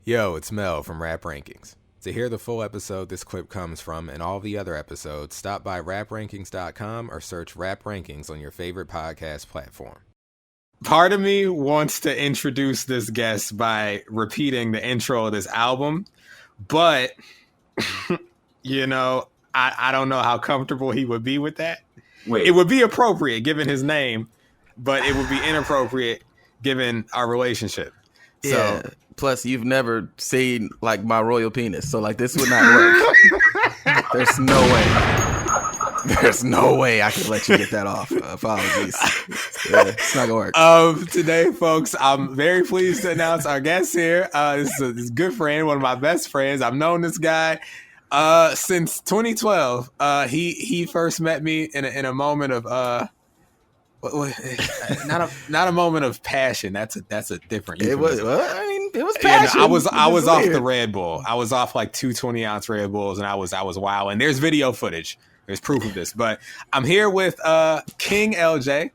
Yo, it's Mel from Rap Rankings. To hear the full episode this clip comes from and all the other episodes, stop by raprankings.com or search Rap Rankings on your favorite podcast platform. Part of me wants to introduce this guest by repeating the intro of this album, but, you know, I don't know how comfortable he would be with that. Wait. It would be appropriate given his name, but it would be inappropriate given our relationship. Yeah. So, plus, you've never seen like my royal penis, so like this would not work. There's no way. There's no way I can let you get that off. Apologies. Yeah, it's not gonna work. Today, folks, I'm very pleased to announce our guest here. This is a good friend, one of my best friends. I've known this guy since 2012. He first met me in a moment of not a moment of passion. That's a different. It was. Well, I mean, it was passion. Yeah, no, I was off the Red Bull. I was off like 2 20-ounce Red Bulls, and I was wild. And there's video footage. There's proof of this. But I'm here with King LJ.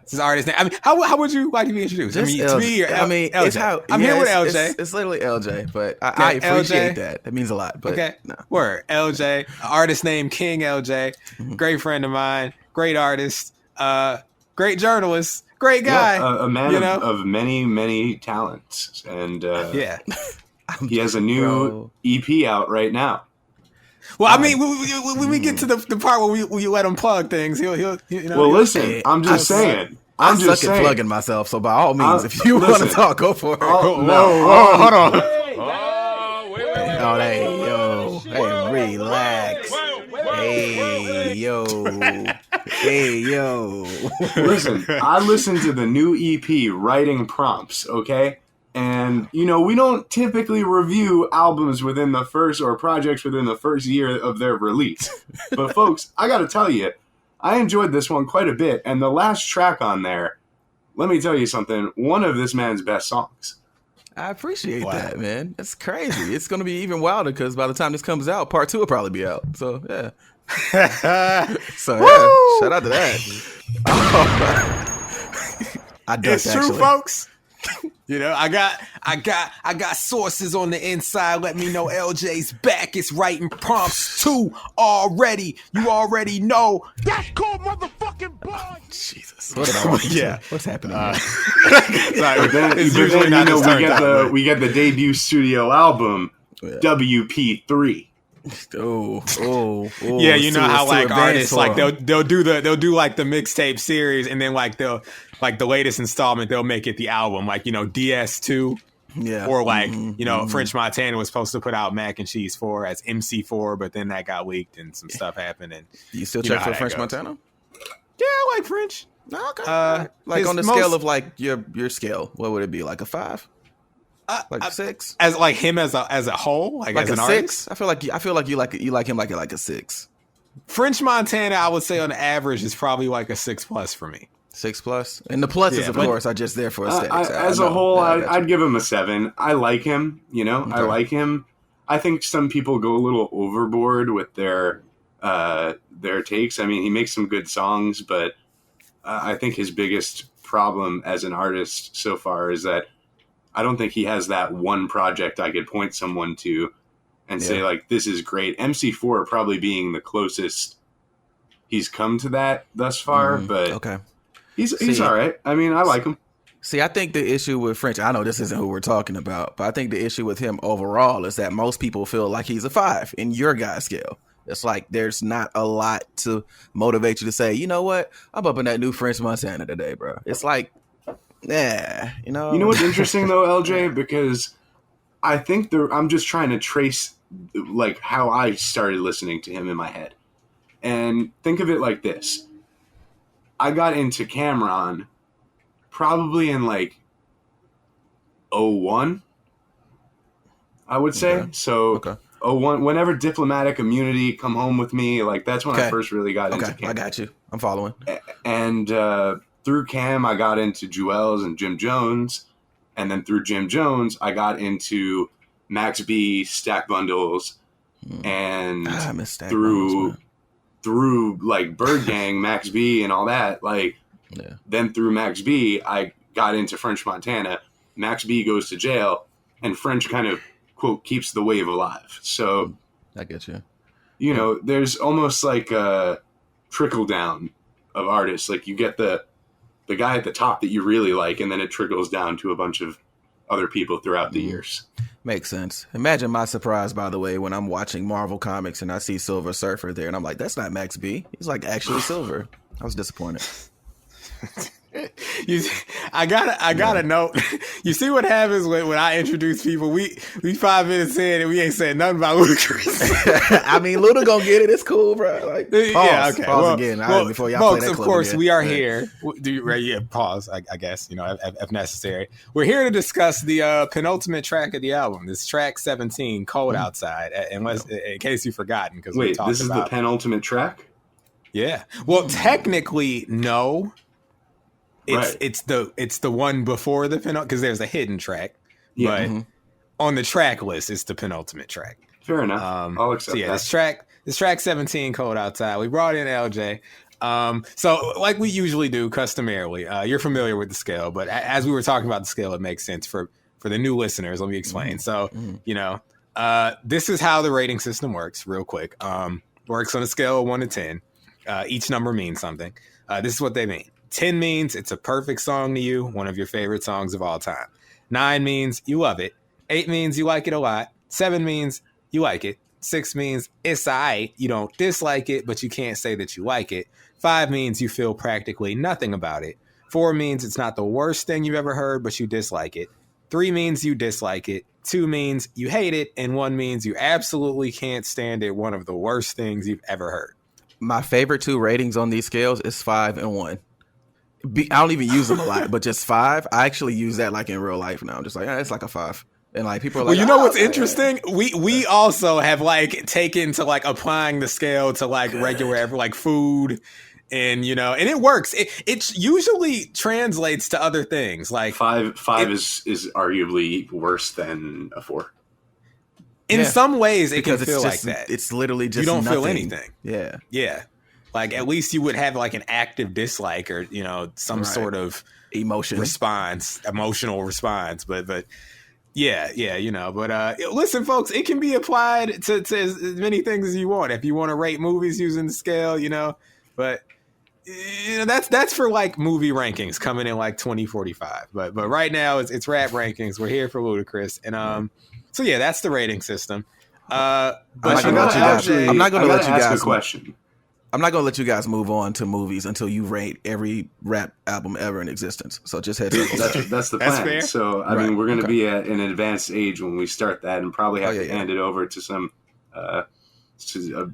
His artist name. I mean, how would you like to be introduced? Just to me, or LJ. It's how I'm here with LJ. It's literally LJ, but I appreciate that. It means a lot. But okay, no. Word LJ. Artist name King LJ. Mm-hmm. Great friend of mine. Great artist. Great journalist, great guy. Yeah, a man of many, many talents. And yeah, he has a new EP out right now. Well, I mean, when we get to the part where we let him plug things, he'll you know. Well, listen, I'm just saying. I'm just saying. Plugging myself, so by all means, if you want to talk, go for it. Hold on. Oh, hey, relax. Hey, yo. Listen, I listened to the new EP, Writing Prompts, okay? And, you know, we don't typically review albums within the first or projects within the first year of their release. But, folks, I got to tell you, I enjoyed this one quite a bit. And the last track on there, let me tell you something, one of this man's best songs. I appreciate that, man. That's crazy. It's going to be even wilder because by the time this comes out, part 2 will probably be out. So, yeah. So, yeah, shout out to that. It's true, folks. You know, I got sources on the inside. Let me know LJ's back. It's Writing Prompts 2 already. You already know. That's called motherfucking boy. Jesus. What's happening? Sorry, it's usually not we get the debut studio album, WP3. Yeah, you know how like artists like they'll do like the mixtape series, and then like they'll like the latest installment they'll make it the album, like, you know, DS2, or like you know French Montana was supposed to put out Mac and Cheese 4 as MC4, but then that got leaked and some stuff happened. And you still check for French Montana? Yeah, I like French. Okay, like on the scale of like your scale, what would it be? Like a 5? Like a 6, as like him as a whole, like as a an 6. artist. I feel like you like him like a 6. French Montana, I would say on average is probably like a 6+ for me. 6+, and the pluses, of course, are just there for aesthetics. As a whole, I'd give him a 7. I like him. You know, okay. I like him. I think some people go a little overboard with their takes. I mean, he makes some good songs, but I think his biggest problem as an artist so far is that I don't think he has that one project I could point someone to and say, like, this is great. MC4 probably being the closest he's come to that thus far, but he's all right. I mean, I like him. See, I think the issue with French, I know this isn't who we're talking about, but I think the issue with him overall is that most people feel like he's a 5 in your guy's scale. It's like there's not a lot to motivate you to say, you know what, I'm up in that new French Montana today, bro. It's like, yeah, you know. You know what's interesting though, LJ? Because I think I'm just trying to trace like how I started listening to him in my head, and think of it like this: I got into Cameron probably in like 01, I would say. Okay. So 01, whenever Diplomatic Immunity Come Home With Me, like that's when I first really got into Cameron. I got you. I'm following. And through Cam, I got into Jewels and Jim Jones. And then through Jim Jones, I got into Max B, Stack Bundles, and through like Bird Gang, Max B, and all that. Like, then through Max B, I got into French Montana. Max B goes to jail. and French kind of, quote, keeps the wave alive. So I get you. You know, there's almost like a trickle down of artists. Like you get the guy at the top that you really like, and then it trickles down to a bunch of other people throughout the years. Makes sense. Imagine my surprise, by the way, when I'm watching Marvel Comics and I see Silver Surfer there, and I'm like, that's not Max B. He's like actually Silver. I was disappointed. I gotta note. You see what happens when I introduce people? We 5 minutes in and we ain't saying nothing about Ludacris. I mean, Luda gonna get it. It's cool, bro. Like, pause, yeah, okay. Pause again. Before y'all play that of clip course, again. we are here. Pause. I guess if necessary. We're here to discuss the penultimate track of the album. This track 17, "Cold Outside." Unless, in case you've forgotten, because wait, this is the penultimate track. Yeah. Well, technically, no. It's the one before the penultimate, because there's a hidden track. Yeah. But on the track list, it's the penultimate track. Fair enough. I'll accept that. This track 17, "Cold Outside." We brought in LJ. So like we usually do, customarily, you're familiar with the scale, but as we were talking about the scale, it makes sense for the new listeners. Let me explain. So, this is how the rating system works real quick. Works on a scale of 1 to 10. Each number means something. This is what they mean. 10 means it's a perfect song to you, one of your favorite songs of all time. 9 means you love it. 8 means you like it a lot. 7 means you like it. 6 means it's alright. You don't dislike it, but you can't say that you like it. 5 means you feel practically nothing about it. 4 means it's not the worst thing you've ever heard, but you dislike it. 3 means you dislike it. 2 means you hate it. And 1 means you absolutely can't stand it. One of the worst things you've ever heard. My favorite 2 ratings on these scales is 5 and 1. I don't even use them a lot, but just 5. I actually use that like in real life now. I'm just like, it's like a 5. And like people are like, well, you know what's interesting? We also have like taken to like applying the scale to like regular like food, and and it works. It usually translates to other things. Like five is arguably worse than a 4. In some ways, it because can feel like that. It's literally just you don't nothing. feel anything. Yeah. Like at least you would have like an active dislike or some sort of emotional response. But yeah. But listen, folks, it can be applied to as many things as you want. If you want to rate movies using the scale, but that's for like movie rankings coming in like 2045. But right now it's rap rankings. We're here for Ludacris, and so yeah, that's the rating system. But I'm not going to let you guys a question. I'm not going to let you guys move on to movies until you rate every rap album ever in existence. So just heads up. That's the plan. Fair. So, I mean, we're going to be at an advanced age when we start that and probably have to hand it over to some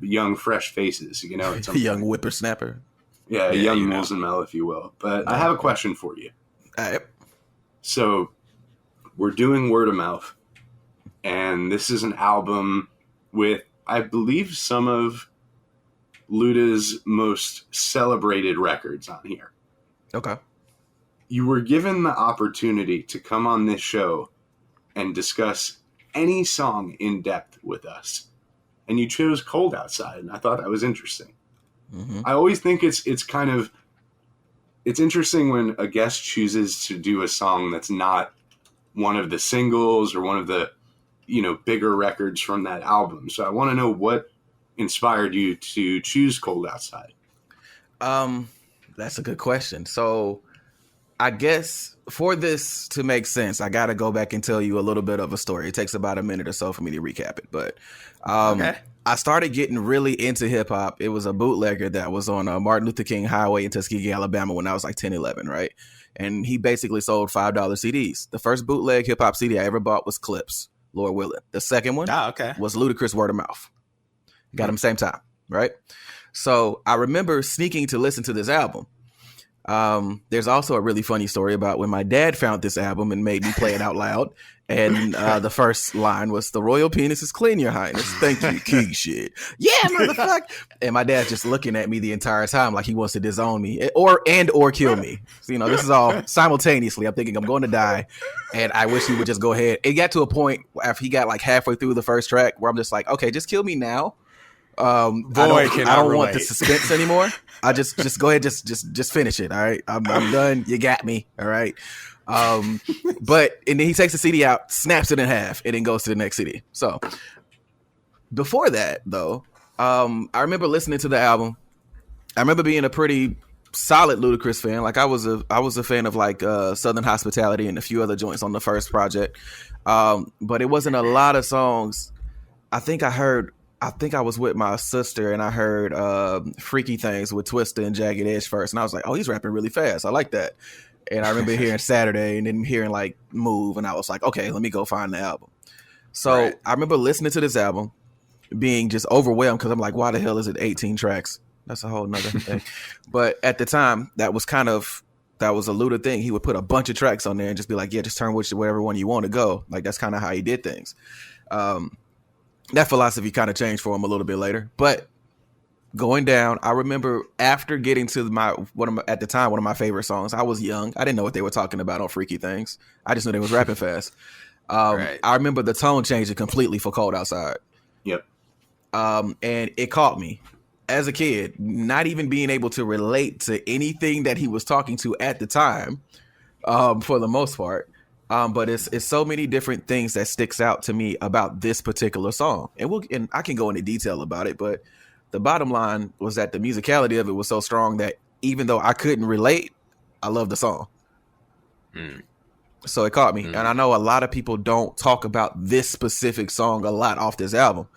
young, fresh faces, young whippersnapper. Yeah, young Moulz Mel, if you will. But I have a question for you. All right. So we're doing word of mouth, and this is an album with, I believe, some of Luda's most celebrated records on here. Okay. You were given the opportunity to come on this show and discuss any song in depth with us, and you chose "Cold Outside," and I thought that was interesting. Mm-hmm. I always think it's interesting when a guest chooses to do a song that's not one of the singles or one of the bigger records from that album. So I want to know what inspired you to choose "Cold Outside." That's a good question. So I guess for this to make sense, I got to go back and tell you a little bit of a story. It takes about a minute or so for me to recap it. But okay. I started getting really into hip hop. It was a bootlegger that was on Martin Luther King Highway in Tuskegee, Alabama when I was like 10, 11, right? And he basically sold $5 CDs. The first bootleg hip hop CD I ever bought was Clips, Lord Willing. The second one was Ludacris Word of Mouth. Got them same time, right? So I remember sneaking to listen to this album. There's also a really funny story about when my dad found this album and made me play it out loud. And the first line was, "The royal penis is clean, your highness. Thank you, king shit." Yeah, motherfucker. And my dad's just looking at me the entire time like he wants to disown me or kill me. So, this is all simultaneously. I'm thinking I'm going to die, and I wish he would just go ahead. It got to a point after he got like halfway through the first track where I'm just like, okay, just kill me now. I don't want the suspense anymore. I just go ahead, just finish it. All right, I'm done. You got me. All right. But and then he takes the CD out, snaps it in half, and then goes to the next CD. So before that, though, I remember listening to the album. I remember being a pretty solid Ludacris fan. Like I was a fan of like Southern Hospitality and a few other joints on the first project. But it wasn't a lot of songs. I think I was with my sister and I heard Freaky Things with Twista and Jagged Edge first. And I was like, oh, he's rapping really fast. I like that. And I remember hearing Saturday and then hearing like Move. And I was like, okay, let me go find the album. So I remember listening to this album, being just overwhelmed because I'm like, why the hell is it 18 tracks? That's a whole nother thing. But at the time, that was a Luda thing. He would put a bunch of tracks on there and just be like, yeah, just turn whatever one you want to go. Like, that's kind of how he did things. That philosophy kind of changed for him a little bit later. But going down, I remember after getting to one of my favorite songs, I was young. I didn't know what they were talking about on Freaky Things. I just knew they was rapping fast. I remember the tone changing completely for Cold Outside. Yep. And it caught me. As a kid, not even being able to relate to anything that he was talking to at the time, for the most part. But it's so many different things that sticks out to me about this particular song. And I can go into detail about it, but the bottom line was that the musicality of it was so strong that even though I couldn't relate, I loved the song. So it caught me. And I know a lot of people don't talk about this specific song a lot off this album.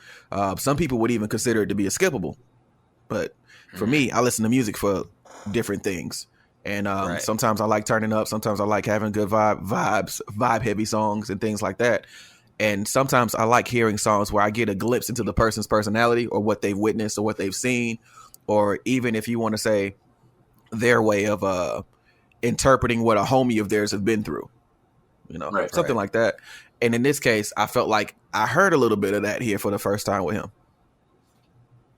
Some people would even consider it to be a skippable. But for me, I listen to music for different things. And sometimes I like turning up. Sometimes I like having good vibe heavy songs and things like that. And sometimes I like hearing songs where I get a glimpse into the person's personality or what they've witnessed or what they've seen. Or even if you want to say their way of interpreting what a homie of theirs has been through. Something like that. And in this case, I felt like I heard a little bit of that here for the first time with him.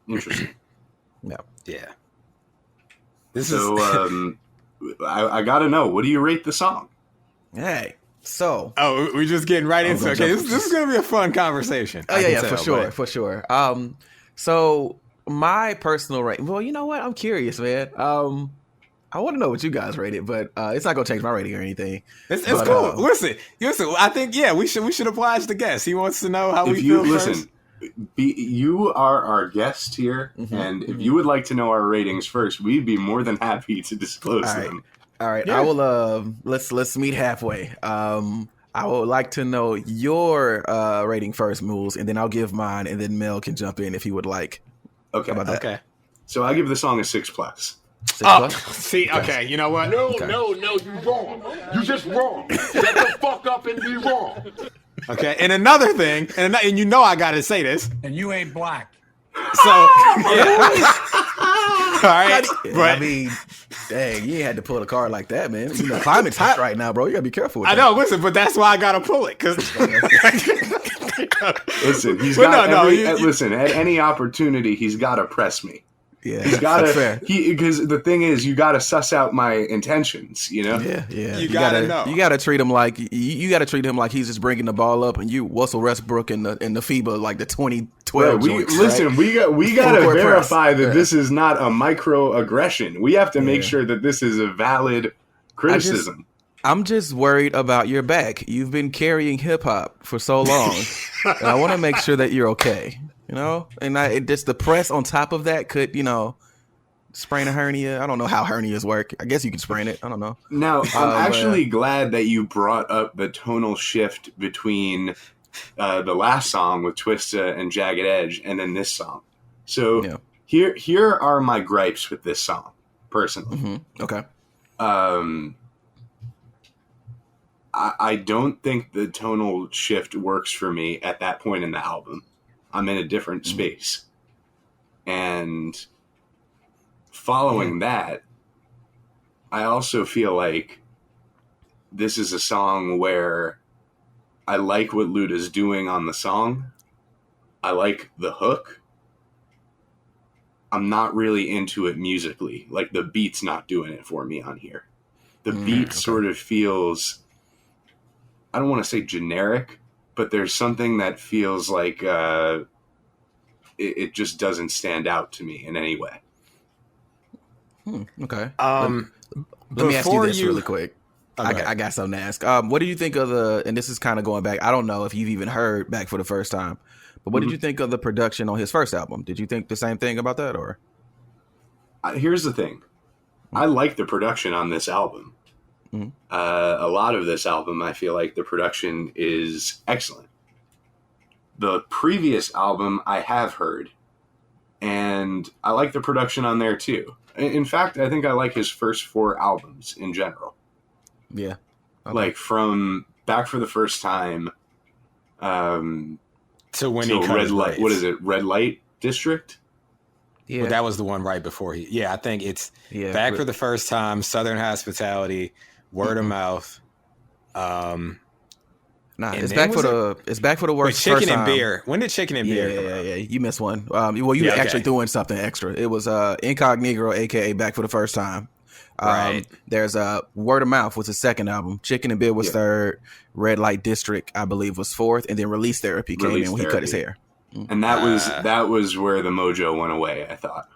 Interesting. Yeah. I gotta know, what do you rate the song? Hey, so we're just getting right into it. Okay, this is gonna be a fun conversation. For sure. So my personal rating. Well, you know what? I'm curious, man. I want to know what you guys rate it, but it's not gonna change my rating or anything. It's cool. Listen. I think we should oblige the guest. He wants to know how we feel. First. You are our guest here, and if you would like to know our ratings first, we'd be more than happy to disclose them. All right, yeah. I will. Let's meet halfway. I would like to know your rating first, Moulz, and then I'll give mine, and then Mel can jump in if he would like. Okay. How about that? Okay. So I give the song a 6+. 6+? See, okay, you know what? No, you wrong. You just wrong. Shut the fuck up and be wrong. Okay, and another thing, and you know I gotta say this. And you ain't black. So, yeah. All right. But, I mean, dang, you ain't had to pull a card like that, man. You know, climate's hot right now, bro. You gotta be careful with that. I know, listen, but that's why I gotta pull it, because... Listen, listen, at any opportunity, he's gotta press me. Yeah, he's gotta. Because the thing is, you gotta suss out my intentions. You know. Yeah. You gotta know. You gotta treat him like he's just bringing the ball up, and you Russell Westbrook in the FIBA like the 2012. We gotta verify that this is not a microaggression. We have to make sure that this is a valid criticism. I'm just worried about your back. You've been carrying hip hop for so long, and I want to make sure that you're okay. You know, and just the press on top of that could, sprain a hernia. I don't know how hernias work. I guess you can sprain it. I don't know. Now, I'm actually glad that you brought up the tonal shift between the last song with Twista and Jagged Edge and then this song. So here are my gripes with this song, personally. Mm-hmm. Okay. I don't think the tonal shift works for me at that point in the album. I'm in a different space. And following that, I also feel like this is a song where I like what Luda's doing on the song. I like the hook. I'm not really into it musically. Like, the beat's not doing it for me on here. The beat sort of feels, I don't want to say generic, but there's something that feels like it just doesn't stand out to me in any way. Okay. Let me ask you this really quick. I got something to ask. What do you think of and this is kind of going back, I don't know if you've even heard Back for the First Time, but what did you think of the production on his first album? Did you think the same thing about that, or? Here's the thing. I like the production on this album. A lot of this album, I feel like the production is excellent. The previous album I have heard, and I like the production on there too. In fact, I think I like his first 4 albums in general. Yeah. Okay. Like from Back for the First Time to when he cut Red Light. What is it? Red Light District? Yeah. Well, that was the one right before he. Yeah, I think it's Back for the First Time, Southern Hospitality, Word of Mouth. It's back for the worst. Chicken first and time. Beer. When did Chicken and Beer come out? Yeah. You missed one. You actually threw in something extra. It was Incognito, aka Back for the First Time. Right. There's Word of Mouth was his second album. Chicken and Beer was third. Red Light District, I believe, was fourth, and then Release Therapy came in when he cut his hair. And that was where the mojo went away, I thought.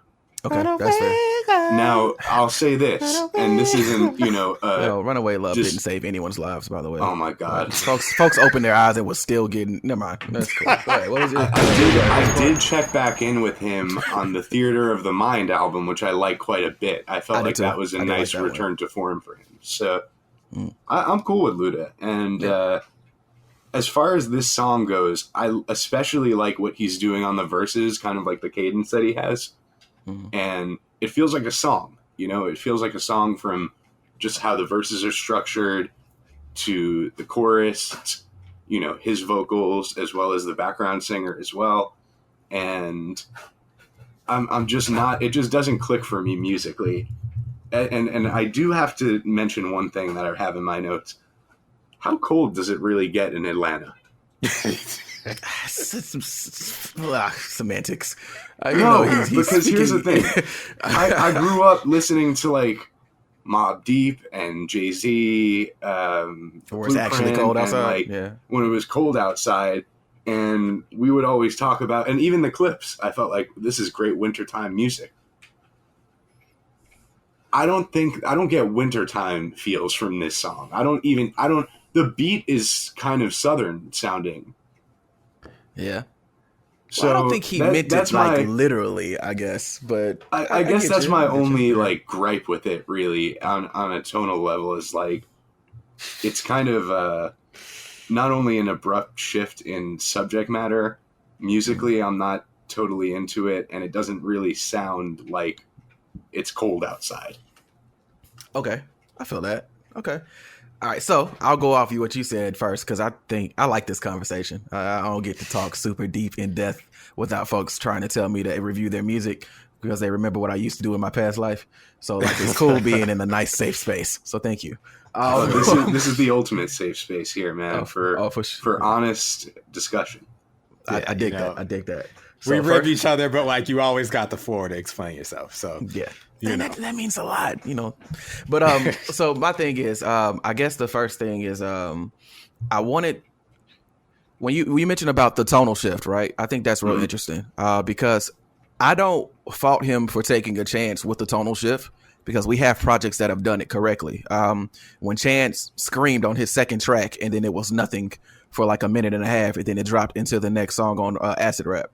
Okay, that's fair. Now, I'll say this, and this isn't, Runaway Love didn't save anyone's lives, by the way. Oh, my God. Folks opened their eyes and was still getting... Never mind. That's cool. All right, what was it? I did check back in with him on the Theater of the Mind album, which I like quite a bit. I felt like that was a nice return to form for him. So, I'm cool with Luda. And as far as this song goes, I especially like what he's doing on the verses, kind of like the cadence that he has. And it feels like a song, it feels like a song from just how the verses are structured to the chorus, his vocals, as well as the background singer as well. And I'm just not, it just doesn't click for me musically. And I do have to mention one thing that I have in my notes. How cold does it really get in Atlanta? Semantics. Because here's the thing. I grew up listening to like Mobb Deep and Jay-Z. Where it's actually cold outside. When it was cold outside, and we would always talk about, and even the clips, I felt like this is great wintertime music. I don't get wintertime feels from this song. The beat is kind of Southern sounding. Yeah. So I don't think he meant it literally, I guess, but I guess that's my only gripe with it, really, on a tonal level, is it's kind of not only an abrupt shift in subject matter musically. I'm not totally into it, and it doesn't really sound like it's cold outside. Okay, I feel that. Okay. All right, so I'll go off what you said first, because I think I like this conversation. I don't get to talk super deep in depth without folks trying to tell me to review their music because they remember what I used to do in my past life. So it's cool being in a nice, safe space. So thank you. This is the ultimate safe space here, man, for honest discussion. I dig that. I dig that. So we rib each other, but you always got the floor to explain yourself. So yeah. That means a lot, But so my thing is, I guess the first thing is, I wanted when you mentioned about the tonal shift, right? I think that's real interesting because I don't fault him for taking a chance with the tonal shift because we have projects that have done it correctly. When Chance screamed on his second track and then it was nothing for a minute and a half, and then it dropped into the next song on Acid Rap.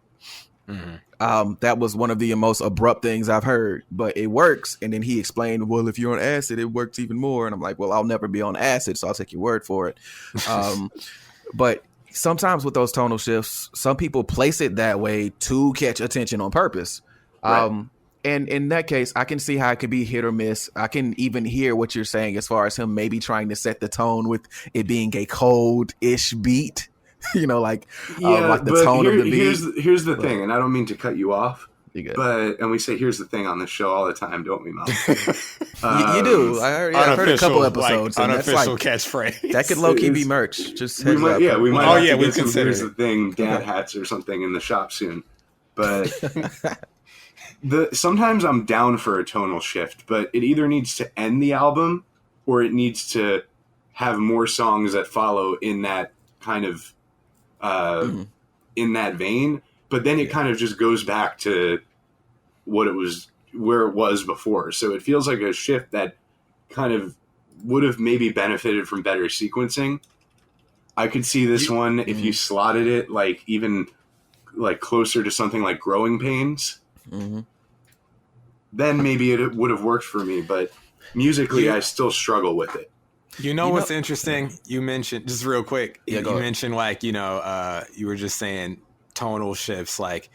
That was one of the most abrupt things I've heard, but it works. And then he explained, well, if you're on acid, it works even more. And I'm like, well, I'll never be on acid, so I'll take your word for it. But sometimes with those tonal shifts, some people place it that way to catch attention on purpose. Right. And in that case, I can see how it could be hit or miss. I can even hear what you're saying as far as him maybe trying to set the tone with it being a cold-ish beat. The tone of the beat. Here's the thing, and I don't mean to cut you off, and we say here's the thing on this show all the time, don't we, Mel? You do. I've heard a couple episodes. Unofficial catchphrase. That could low-key be merch. Just heads up. Yeah, we might have to get some consider here's the thing dad hats or something in the shop soon. But sometimes I'm down for a tonal shift, but it either needs to end the album or it needs to have more songs that follow in that kind of in that vein, but then it kind of just goes back to where it was before. So it feels like a shift that kind of would have maybe benefited from better sequencing. I could see this one if you slotted it like even like closer to something like Growing Pains. Then maybe it would have worked for me, but musically I still struggle with it. You know what's interesting? You mentioned, just real quick, you ahead. mentioned like, you were just saying tonal shifts, like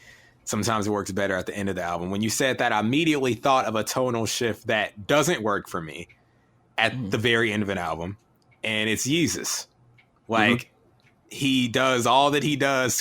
sometimes it works better at the end of the album. When you said that, I immediately thought of a tonal shift that doesn't work for me at the very end of an album, and it's Yeezus. Like, he does all that he does,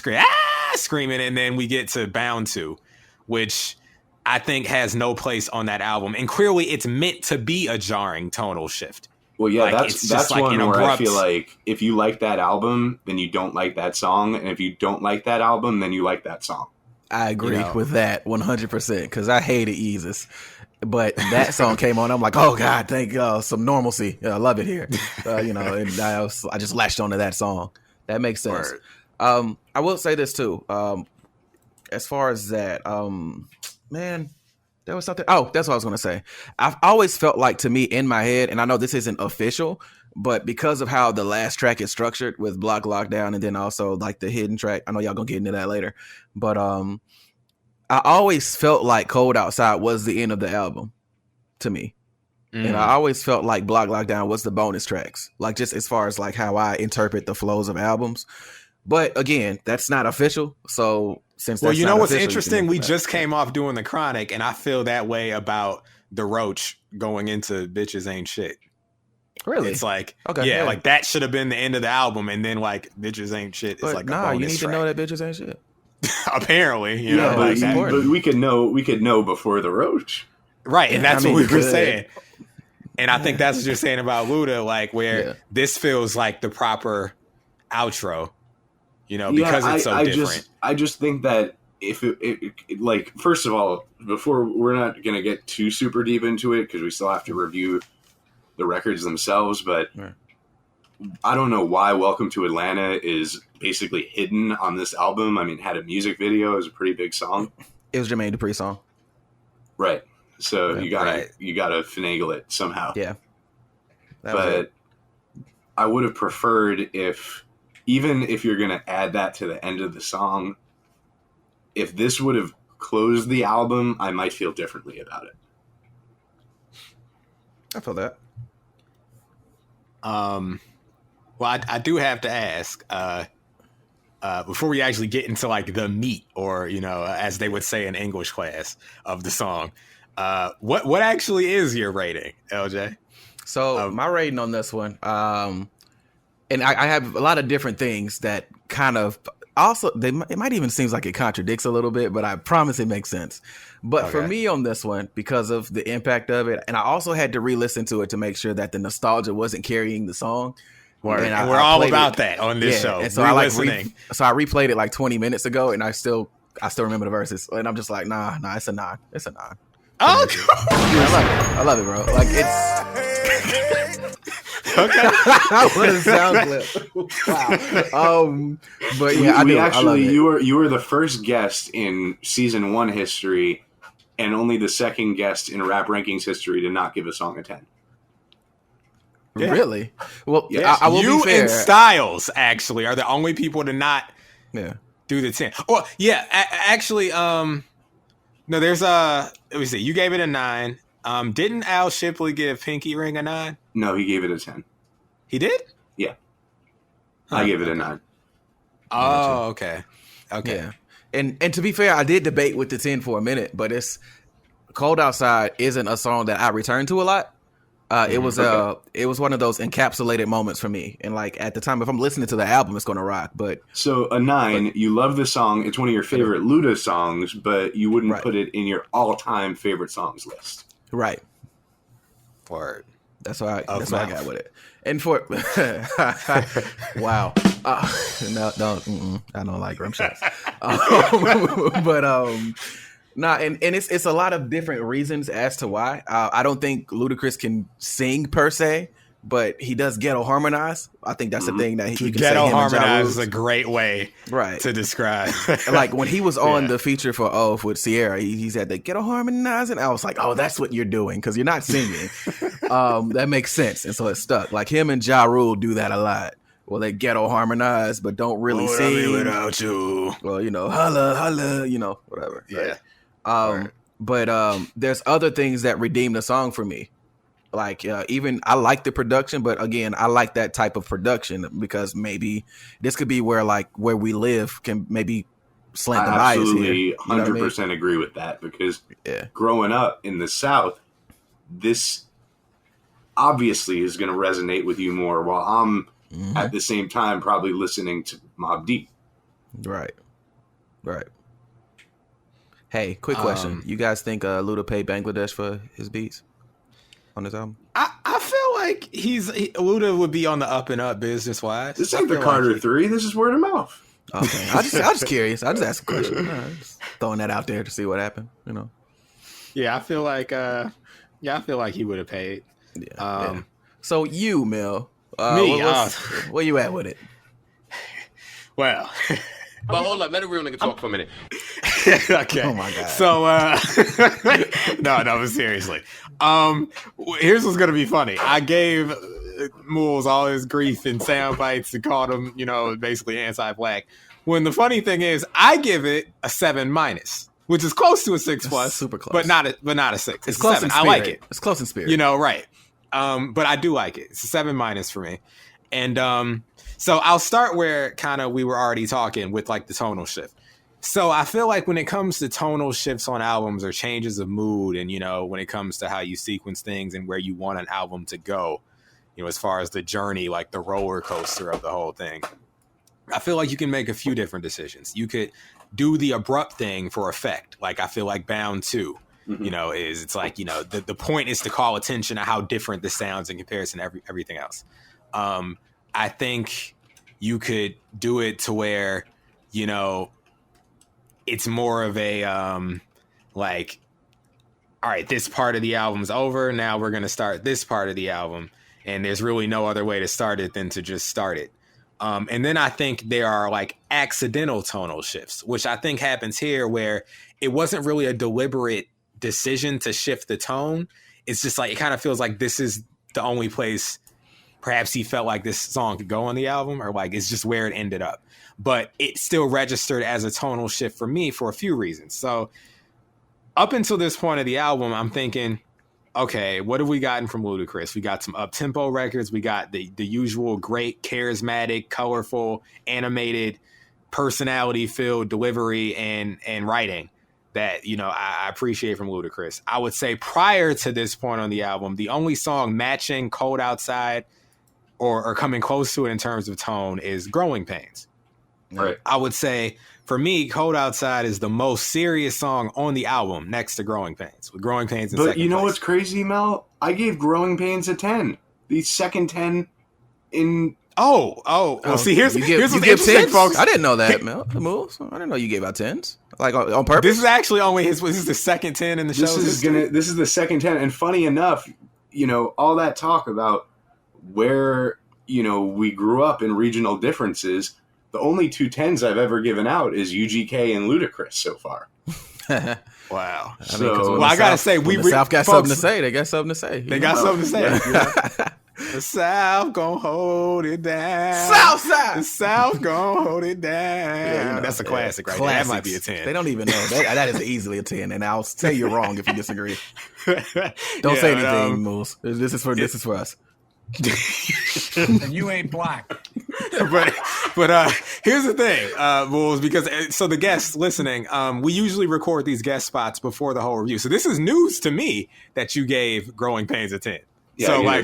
screaming, and then we get to Bound To, which I think has no place on that album. And clearly it's meant to be a jarring tonal shift. Well, yeah, like, that's like one where I feel like if you like that album, then you don't like that song. And if you don't like that album, then you like that song. I agree with that 100% because I hated Yeezus. But that song came on. I'm like, oh, God, thank some normalcy. I love it here. And I just latched onto that song. That makes sense. I will say this, too. As far as that, man, there was something. Oh, that's what I was going to say. I've always felt like, to me, in my head, and I know this isn't official, but because of how the last track is structured with Block Lockdown and then also like the hidden track, I know y'all going to get into that later, but I always felt like Cold Outside was the end of the album to me. And I always felt like Block Lockdown was the bonus tracks, like just as far as like how I interpret the flows of albums. But again, that's not official. So since that's you know not what's official, interesting? We just came off doing the Chronic, and I feel that way about the Roach going into Bitches Ain't Shit. Really? It's like, like that should have been the end of the album, and then like Bitches Ain't Shit is like a bonus you need track. to know that Bitches Ain't Shit. Apparently, but we could know before the Roach, right? And that's what we were saying. And I think that's what you're saying about Luda, like where this feels like the proper outro, because it's so different. I just think that if it like, first of all, before we're not going to get too super deep into it because we still have to review the records themselves, but I don't know why Welcome to Atlanta is basically hidden on this album. I mean, had a music video, it was a pretty big song. It was Jermaine Dupri's song. Right. So you gotta finagle it somehow. Yeah. But I would have preferred even if you're gonna add that to the end of the song, if this would have closed the album, I might feel differently about it. I feel that. Well, I do have to ask, before we actually get into like the meat, or as they would say in English class, of the song, what actually is your rating, LJ? So my rating on this one, and I have a lot of different things that kind of also it might even seems like it contradicts a little bit, but I promise it makes sense. But for me on this one, because of the impact of it, and I also had to re-listen to it to make sure that the nostalgia wasn't carrying the song. And we're all about that on this show. And so I replayed it like 20 minutes ago, and I still remember the verses, and I'm just like, nah, it's a 9. It's a 9. Oh, I love it, bro. Like it's okay. What a sound clip! Wow. But yeah, I love it. You were the first guest in season 1 history, and only the second guest in Rap Rankings history to not give a song a 10. Yeah. Really? Well, yes. I will you be fair. And Styles actually are the only people to not do the 10. Well, yeah, actually, no, there's let me see. You gave it a 9. Didn't Al Shipley give Pinky Ring a 9? No, he gave it a 10. He did? Yeah. I gave it a 9. Oh, okay. Yeah. And to be fair, I did debate with the 10 for a minute, but it's Cold Outside isn't a song that I return to a lot. It was one of those encapsulated moments for me, and like at the time, if I'm listening to the album, it's gonna rock. But so a 9, you love the song. It's one of your favorite Luda songs, but you wouldn't put it in your all-time favorite songs list. Right. Word. That's why I got with it. And for wow, no, I don't like rim shots. Nah, and it's a lot of different reasons as to why. I don't think Ludacris can sing per se, but he does ghetto harmonize. I think that's the thing that you can Ghetto say. harmonize is a great way right to describe. Like when he was on the feature for Oath with Sierra, he said the ghetto harmonizing. I was like, oh, that's what you're doing because you're not singing. That makes sense, and so it stuck. Like him and Ja Rule do that a lot. Well, they ghetto harmonize, but don't really sing without you. Well, holla, holla, whatever. Yeah. Right? But there's other things that redeem the song for me. Like even I like the production, but again, I like that type of production because maybe this could be where we live can maybe slant the bias here. I absolutely 100% agree with that because growing up in the South, this obviously is going to resonate with you more while I'm at the same time probably listening to Mobb Deep. Right. Hey, quick question. You guys think Luda paid Bangladesh for his beats on his album? I feel like Luda would be on the up and up business wise. This ain't the Carter 3. This is word of mouth. Okay. I'm just curious. I just asked a question. Just throwing that out there to see what happened, Yeah, I feel like he would have paid. Yeah. So you, Mel. Me? Where you at with it? Well... But hold up, let a real nigga talk for a minute. Okay. Oh my god. So no, but seriously. Here's what's gonna be funny. I gave Moulz all his grief and sound bites and called him, basically anti-black. When the funny thing is, I give it a 7-, which is close to a 6+, super close, but not a 6. It's close 7. in spirit. I like it. It's close in spirit. Right. But I do like it. It's a 7- for me, and so I'll start where kind of we were already talking with like the tonal shift. So I feel like when it comes to tonal shifts on albums or changes of mood and, when it comes to how you sequence things and where you want an album to go, as far as the journey, like the roller coaster of the whole thing, I feel like you can make a few different decisions. You could do the abrupt thing for effect. Like I feel like Bound 2, it's like, the point is to call attention to how different this sounds in comparison to everything else. I think you could do it to where, it's more of a, all right, this part of the album's over. Now we're going to start this part of the album. And there's really no other way to start it than to just start it. And then I think there are like accidental tonal shifts, which I think happens here where it wasn't really a deliberate decision to shift the tone. It's just like, it kind of feels like this is the only place perhaps he felt like this song could go on the album, or like it's just where it ended up. But it still registered as a tonal shift for me for a few reasons. So up until this point of the album, I'm thinking, okay, what have we gotten from Ludacris? We got some up-tempo records. We got the usual great, charismatic, colorful, animated, personality-filled delivery and writing that, I appreciate from Ludacris. I would say prior to this point on the album, the only song matching Cold Outside or coming close to it in terms of tone is Growing Pains. Right. I would say, for me, Cold Outside is the most serious song on the album next to Growing Pains. With Growing Pains in second place. But you know what's crazy, Mel? I gave Growing Pains a 10. The second 10 in... Well, see, here's what's interesting, 10s? folks. I didn't know that, Mel. The Moulz. I didn't know you gave out 10s. Like on purpose? This is actually only this is the second 10 in the show. This is the second 10. And funny enough, all that talk about where, we grew up in regional differences, the only 2 10s I've ever given out is UGK and Ludacris so far. Wow. I gotta say, the South got something to say. They got something to say. They got something to say. The South gon' hold it down. Southside. The South gon' hold it down. That's a classic right there. That might be a 10. They don't even know. That is easily a 10. And I'll say you're wrong if you disagree. Don't say anything, Moulz. This is for us. And you ain't black. but here's the thing, Moulz, because so the guests listening, we usually record these guest spots before the whole review. So this is news to me that you gave Growing Pains a 10. Yeah, so wow,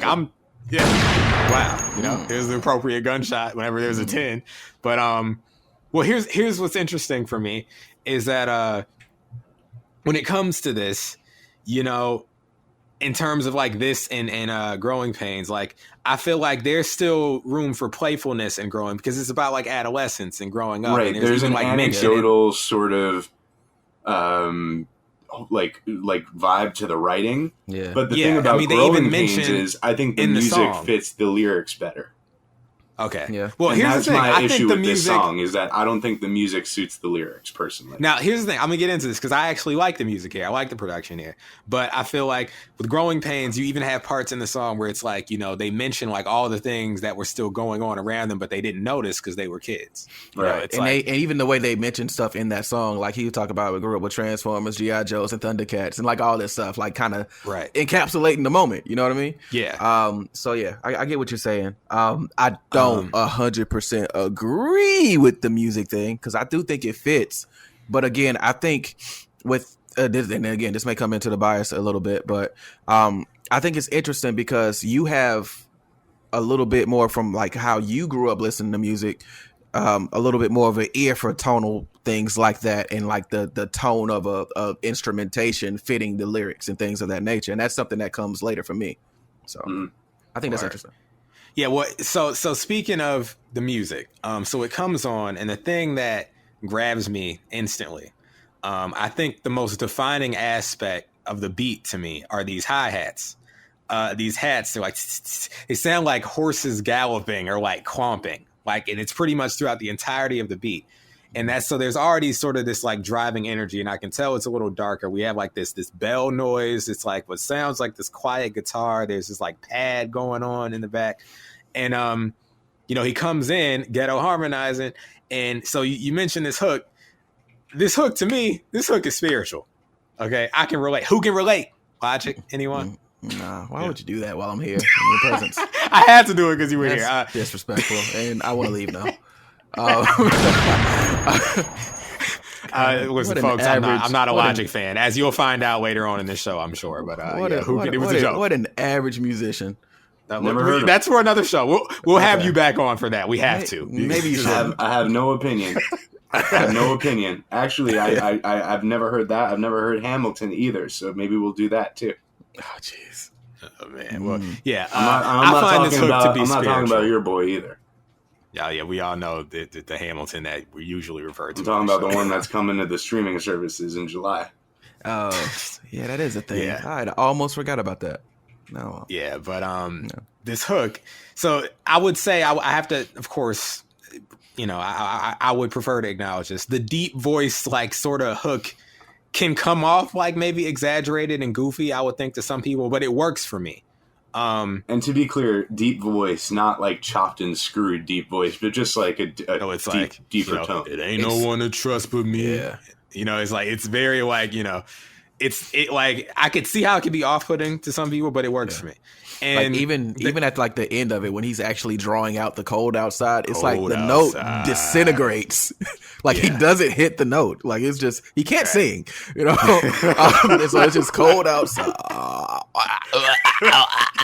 here's the appropriate gunshot whenever there's a 10. But well, here's what's interesting for me is that when it comes to this, in terms of like this and Growing Pains, like I feel like there's still room for playfulness in growing because it's about like adolescence and growing up. Right. And there's an like anecdotal sort of vibe to the writing. Yeah. But the thing about they Growing even Pains mention is I think the in the music song. fits the lyrics better. Okay. Yeah. Well, And here's that's the thing. my I issue think the with this music. song is that I don't think the music suits the lyrics personally. Now, here's the thing. I'm going to get into this because I actually like the music here. I like the production here. But I feel like with Growing Pains, you even have parts in the song where it's like, they mention like all the things that were still going on around them, but they didn't notice because they were kids. Right. It's And like, and even the way they mentioned stuff in that song, like he would talk about, we grew up with Transformers, G.I. Joes, and Thundercats, and like all this stuff, like kind of right. encapsulating the moment. You know what I mean? Yeah. So yeah, I get what you're saying. I don't 100% agree with the music thing because I do think it fits, but again, I think with this, and again, this may come into the bias a little bit, but I think it's interesting because you have a little bit more from like how you grew up listening to music, a little bit more of an ear for tonal things like that, and like the tone of a instrumentation fitting the lyrics and things of that nature, and that's something that comes later for me. So I think that's interesting. Yeah, well, so speaking of the music, so it comes on, and the thing that grabs me instantly, I think the most defining aspect of the beat to me are these hi-hats. These hats, they're like, they sound like horses galloping or like clomping, like, and it's pretty much throughout the entirety of the beat. And that's, so there's already sort of this like driving energy, and I can tell it's a little darker. We have like this bell noise. It's like what sounds like this quiet guitar. There's this like pad going on in the back. And, he comes in ghetto harmonizing. And so you mentioned this hook. This hook to me, this hook is spiritual. Okay. I can relate. Who can relate? Logic? Anyone? Nah, why would you do that while I'm here in your presence? I had to do it because you were here. That's disrespectful, and I want to leave now. Listen, What an folks, I'm average- not a what an- Logic fan, as you'll find out later on in this show, I'm sure. But What it was a joke. what an average musician. Never heard of That's for another show. We'll have you back on for that. We have to. Maybe you should. I have no opinion. I have no opinion. Actually, I've never heard that. I've never heard Hamilton either. So maybe we'll do that too. Oh, jeez. Oh, man. Well, yeah. I'm not find this talking hook about. to be I'm not talking spiritual. about your boy either. Yeah, we all know the Hamilton that we usually refer to. I'm talking about the one that's coming to the streaming services in July. Oh, yeah, that is a thing. Yeah. I almost forgot about that. No. Yeah, but this hook. So I would say I have to, of course, I would prefer to acknowledge this. The deep voice, like sort of hook, can come off like maybe exaggerated and goofy, I would think, to some people, but it works for me. And to be clear, deep voice, not like chopped and screwed deep voice, but just like It's deep, like deeper tone. It ain't no one to trust but me. Yeah. It's like, it's very like, it like, I could see how it could be off-putting to some people, but it works for me. And Like even at like the end of it, when he's actually drawing out the cold outside, it's like the Cold note outside. disintegrates. Like he doesn't hit the note. Like it's just he can't sing, and so it's just cold outside.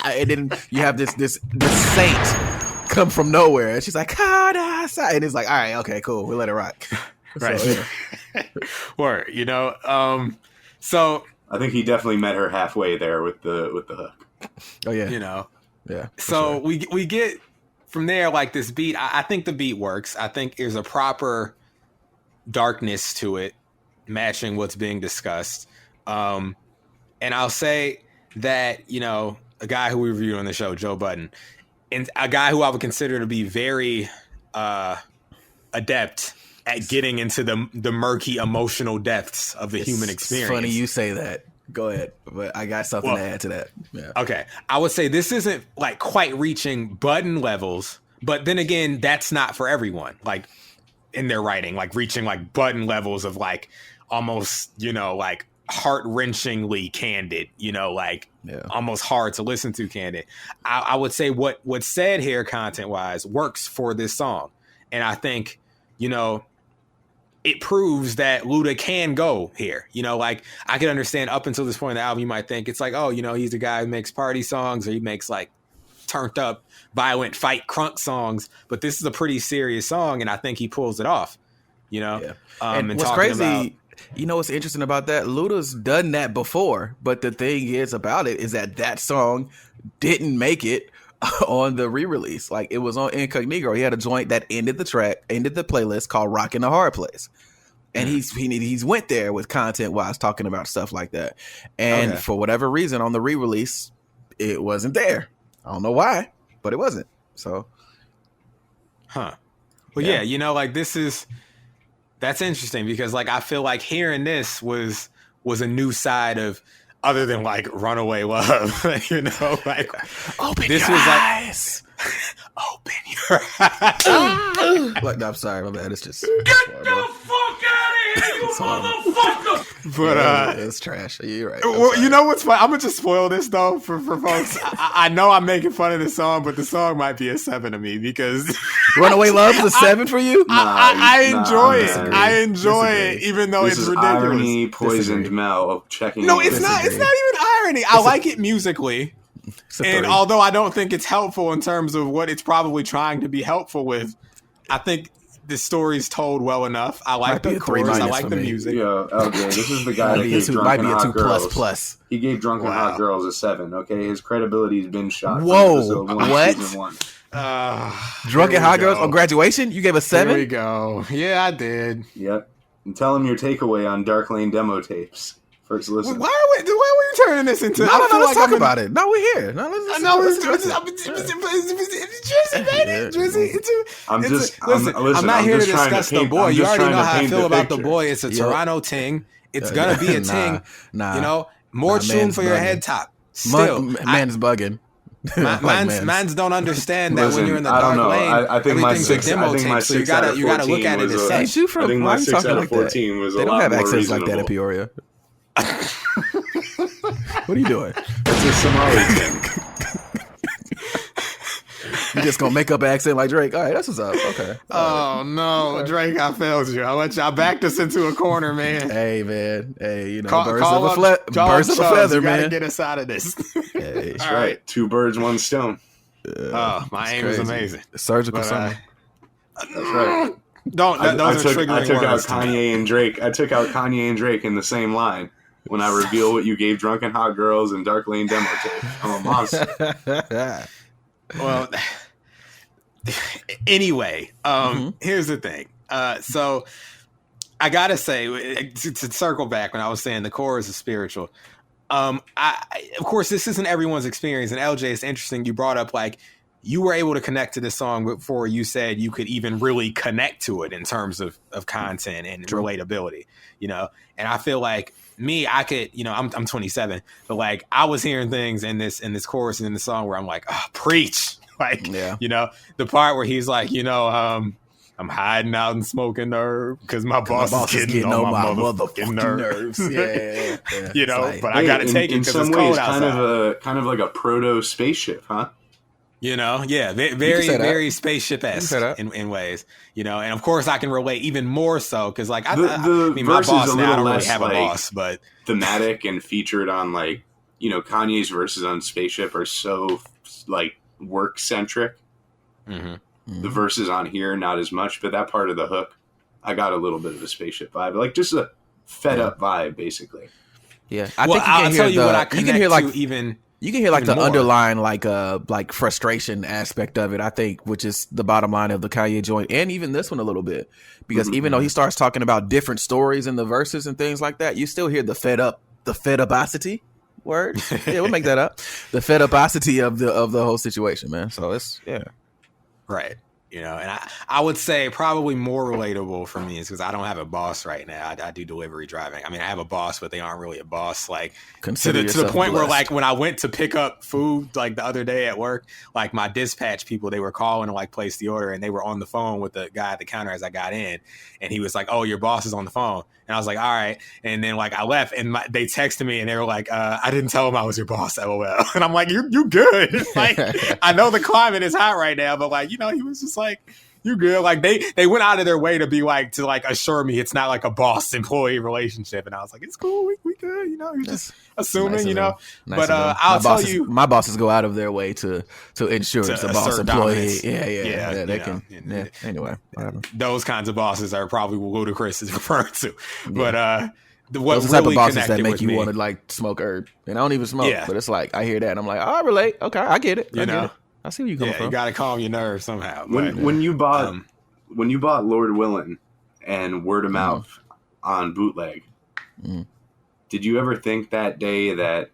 And then you have this saint come from nowhere, and she's like cold outside, and it's like, all right, okay, cool, we'll let it rock. right. So, yeah. Or so I think he definitely met her halfway there with the hook. Oh yeah, So yeah. for sure. we get from there like this beat. I think the beat works. I think there's a proper darkness to it, matching what's being discussed. And I'll say that a guy who we reviewed on the show, Joe Budden, and a guy who I would consider to be very adept at getting into the murky emotional depths of the human experience. It's funny you say that. Go ahead, but I got something to add to that. Yeah. Okay, I would say this isn't like quite reaching Budden levels, but then again, that's not for everyone. Like in their writing, like reaching like Budden levels of like almost like heart-wrenchingly candid, almost hard to listen to candid. I would say what's said here content-wise works for this song, and I think it proves that Luda can go here. Like I can understand up until this point in the album, you might think it's like, oh, he's a guy who makes party songs or he makes like turned up, violent fight crunk songs. But this is a pretty serious song, and I think he pulls it off. Yeah. And what's talking crazy, what's interesting about that? Luda's done that before, but the thing is about it is that song didn't make it on the re-release. Like it was on Incognito. He had a joint that ended the playlist called Rockin' the Hard Place. And he's went there with content wise talking about stuff like that. And for whatever reason on the re-release, it wasn't there. I don't know why, but it wasn't. So Well, yeah, you know, like that's interesting because like I feel like hearing this was a new side of other than like Runaway Love, you know, like open this your was eyes. Like open your eyes. Like, no, I'm sorry, my bad. It's just Get the fuck out of here, you motherfucker! But it's trash. You're right. Well, you know what's funny? I'm gonna just spoil this though for folks. I know I'm making fun of the song, but the song might be a 7 to me because Runaway Love's a 7 for you. I enjoy it. Disagree. I enjoy it, even though This it's is ridiculous. irony poisoned Mel checking. No, it's not. It's not even irony. I like it musically, and although I don't think it's helpful in terms of what it's probably trying to be helpful with, I think the story's told well enough. I like the chorus. I like the music. Yo, LJ, this is the guy that gave Drunken Hot Girls. He gave Drunken Hot Girls a 7. Okay, his credibility's been shot. Whoa, what? Drunken Hot Girls on Graduation? You gave a 7? Here we go. Yeah, I did. Yep. And tell him your takeaway on Dark Lane demo tapes. First listen. Why were you turning this into? No, let's talk about it. No, we're here. No, let's I'm not here to discuss the boy. You already know how I feel about the boy. It's a Toronto ting. It's gonna be a ting. You know, more tune for your head top. Still, man's bugging. Mans don't understand that when you're in the dark lane, I think my everything's 6. a demo tape, so you gotta look at it as such. I think my 6 out of 14 was a lot more reasonable. They don't have accents like that in Peoria. What are you doing? It's a Somali thing. You just gonna make up an accent like Drake? All right, that's what's up. Okay. Oh no, Drake, I failed you. I backed us into a corner, man. Hey, man. Hey, you know, birds of a feather, man. Gotta get us out of this. Hey, that's right. 2 birds, 1 stone. My aim is amazing. Surgical summer. That's right. Those are triggering I took out words. Kanye and Drake. I took out Kanye and Drake in the same line when I reveal what you gave Drunken Hot Girls and Dark Lane demo tape. I'm a monster. Well, anyway, here's the thing. So I gotta say, to circle back when I was saying the chorus is spiritual. Of course, this isn't everyone's experience. And LJ, it's interesting. You brought up like you were able to connect to the song before you said you could even really connect to it in terms of content and relatability, you know? And I feel like me, I could, you know, I'm 27, but like I was hearing things in this chorus and in the song where I'm like, oh, preach. Like, you know, the part where he's like, you know, I'm hiding out and smoking herb because my boss is getting on my motherfucking nerves. Yeah. You know, like, but I got to take it because it's cold outside. Kind of like a proto spaceship, huh? You know, yeah, very spaceship-esque in ways, you know, and of course I can relate even more so because like I mean my boss now, I don't really have a boss, but thematic and featured on like, you know, Kanye's verses on Spaceship are so like work centric. The verses on here not as much, but that part of the hook, I got a little bit of a Spaceship vibe, like just a fed up vibe, basically. Yeah, I'll tell you what I connect to even. You can hear like the more. underlying like frustration aspect of it, I think, which is the bottom line of the Kanye joint and even this one a little bit. Because even though he starts talking about different stories in the verses and things like that, you still hear the fed-upacity word. Yeah, we'll make that up. The fed-upacity of the whole situation, man. So it's right. You know, and I would say probably more relatable for me is because I don't have a boss right now. I do delivery driving. I mean, I have a boss, but they aren't really a boss. Like to the point where like when I went to pick up food like the other day at work, like my dispatch people, they were calling to like place the order and they were on the phone with the guy at the counter as I got in. And he was like, "Oh, your boss is on the phone." And I was like, "All right." And then like I left and they texted me and they were like, "I didn't tell him I was your boss, LOL." And I'm like, you good. Like, I know the climate is hot right now, but like, you know, he was just like, "You good?" Like they went out of their way to be like, to like assure me it's not like a boss employee relationship. And I was like, "It's cool. We good." You know, you're just assuming, nice, you know, but I'll tell you, my bosses go out of their way to ensure it's a boss employee. Yeah, they can. Anyway, whatever. Those kinds of bosses are probably what Ludacris is referring to. But what those really type of bosses that make you want to like smoke herb, and I don't even smoke, but it's like I hear that and I'm like, oh, I relate. Okay, I get it. You know, I see where you coming from. You got to calm your nerves somehow. When you bought Lord Willin' and Word of Mouth, on bootleg. Did you ever think that day that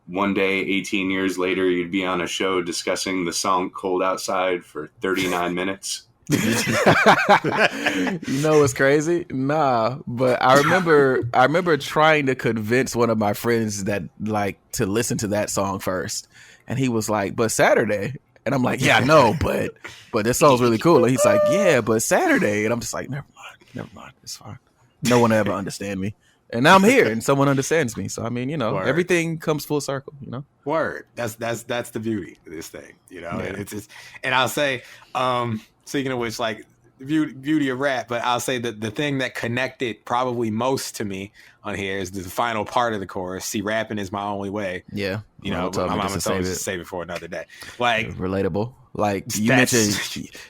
one day, 18 years later, you'd be on a show discussing the song Cold Outside for 39 minutes? You know what's crazy? Nah, but I remember trying to convince one of my friends that like to listen to that song first. And he was like, but Saturday. And I'm like, yeah, I know, but this song's really cool. And he's like, yeah, but Saturday. And I'm just like, never mind. It's fine. No one will ever understand me. And now I'm here and someone understands me. So, I mean, Word. everything comes full circle, Word. That's the beauty of this thing, Yeah. And I'll say, speaking of which, like beauty of rap, but I'll say that the thing that connected probably most to me on here is the final part of the chorus. See, rapping is my only way. Yeah. My mama told me to save it for another day. Like relatable. Like you mentioned,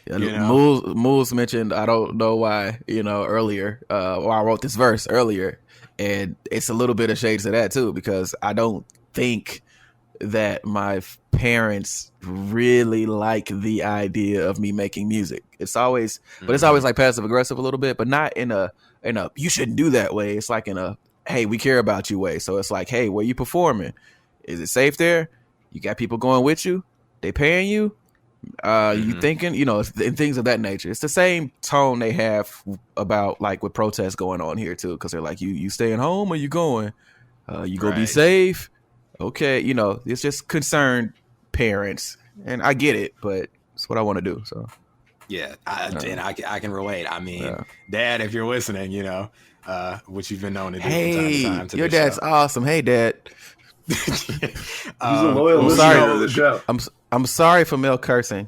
Moulz mentioned, I don't know why, earlier, or I wrote this verse earlier. And it's a little bit of shades of that too, because I don't think that my parents really like the idea of me making music. It's always, but it's always like passive aggressive a little bit, but not in a you shouldn't do that way. It's like in a, hey, we care about you way. So it's like, hey, where you performing? Is it safe there? You got people going with you? They paying you? You thinking, and things of that nature. It's the same tone they have about like with protests going on here too, because they're like, you staying home or you going? You gonna be safe? Okay, it's just concerned parents, and I get it, but it's what I want to do. So yeah, I can relate. I mean, Dad, if you're listening, what you've been known to do from time to time. Your dad's awesome. Hey, Dad. He's a loyal listener of the show. I'm sorry for Mel cursing.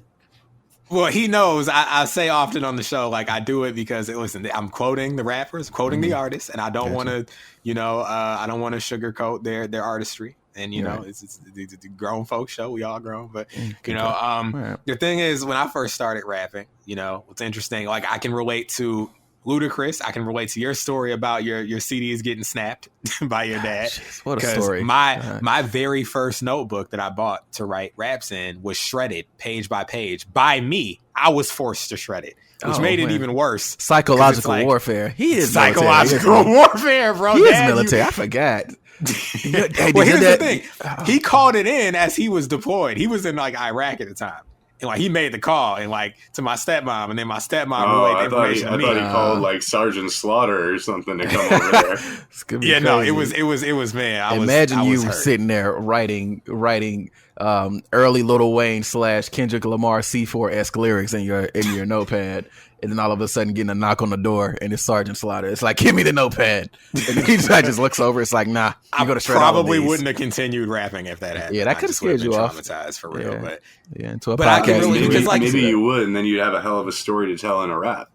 Well, he knows. I say often on the show, like I do it because listen, I'm quoting the rappers, quoting the artists, and I don't want to, I don't want to sugarcoat their artistry. And it's a grown folks show. We all grown, but the thing is, when I first started rapping, what's interesting, like I can relate to Ludacris. I can relate to your story about your CDs getting snapped by your dad. What a story! My very first notebook that I bought to write raps in was shredded page by page by me. I was forced to shred it, which made it even worse. Psychological warfare. He is psychological warfare, bro. He is military. I forgot. Well, here's the thing. He called it in as he was deployed. He was in like Iraq at the time. And like he made the call and like to my stepmom, and then my stepmom relayed the information to me. I thought he called like Sergeant Slaughter or something to come over there. Yeah, no, it was man. Imagine I was you hurt. sitting there writing early Lil Wayne / Kendrick Lamar C4-esque lyrics in your notepad, and then all of a sudden getting a knock on the door and it's Sergeant Slaughter. It's like, give me the notepad. And he just looks over. It's like, nah, you go to shred. Probably wouldn't have continued rapping if that happened. Yeah, that could have scared you off. Traumatized for real, into a but podcast. I can really, maybe you would, and then you'd have a hell of a story to tell in a rap.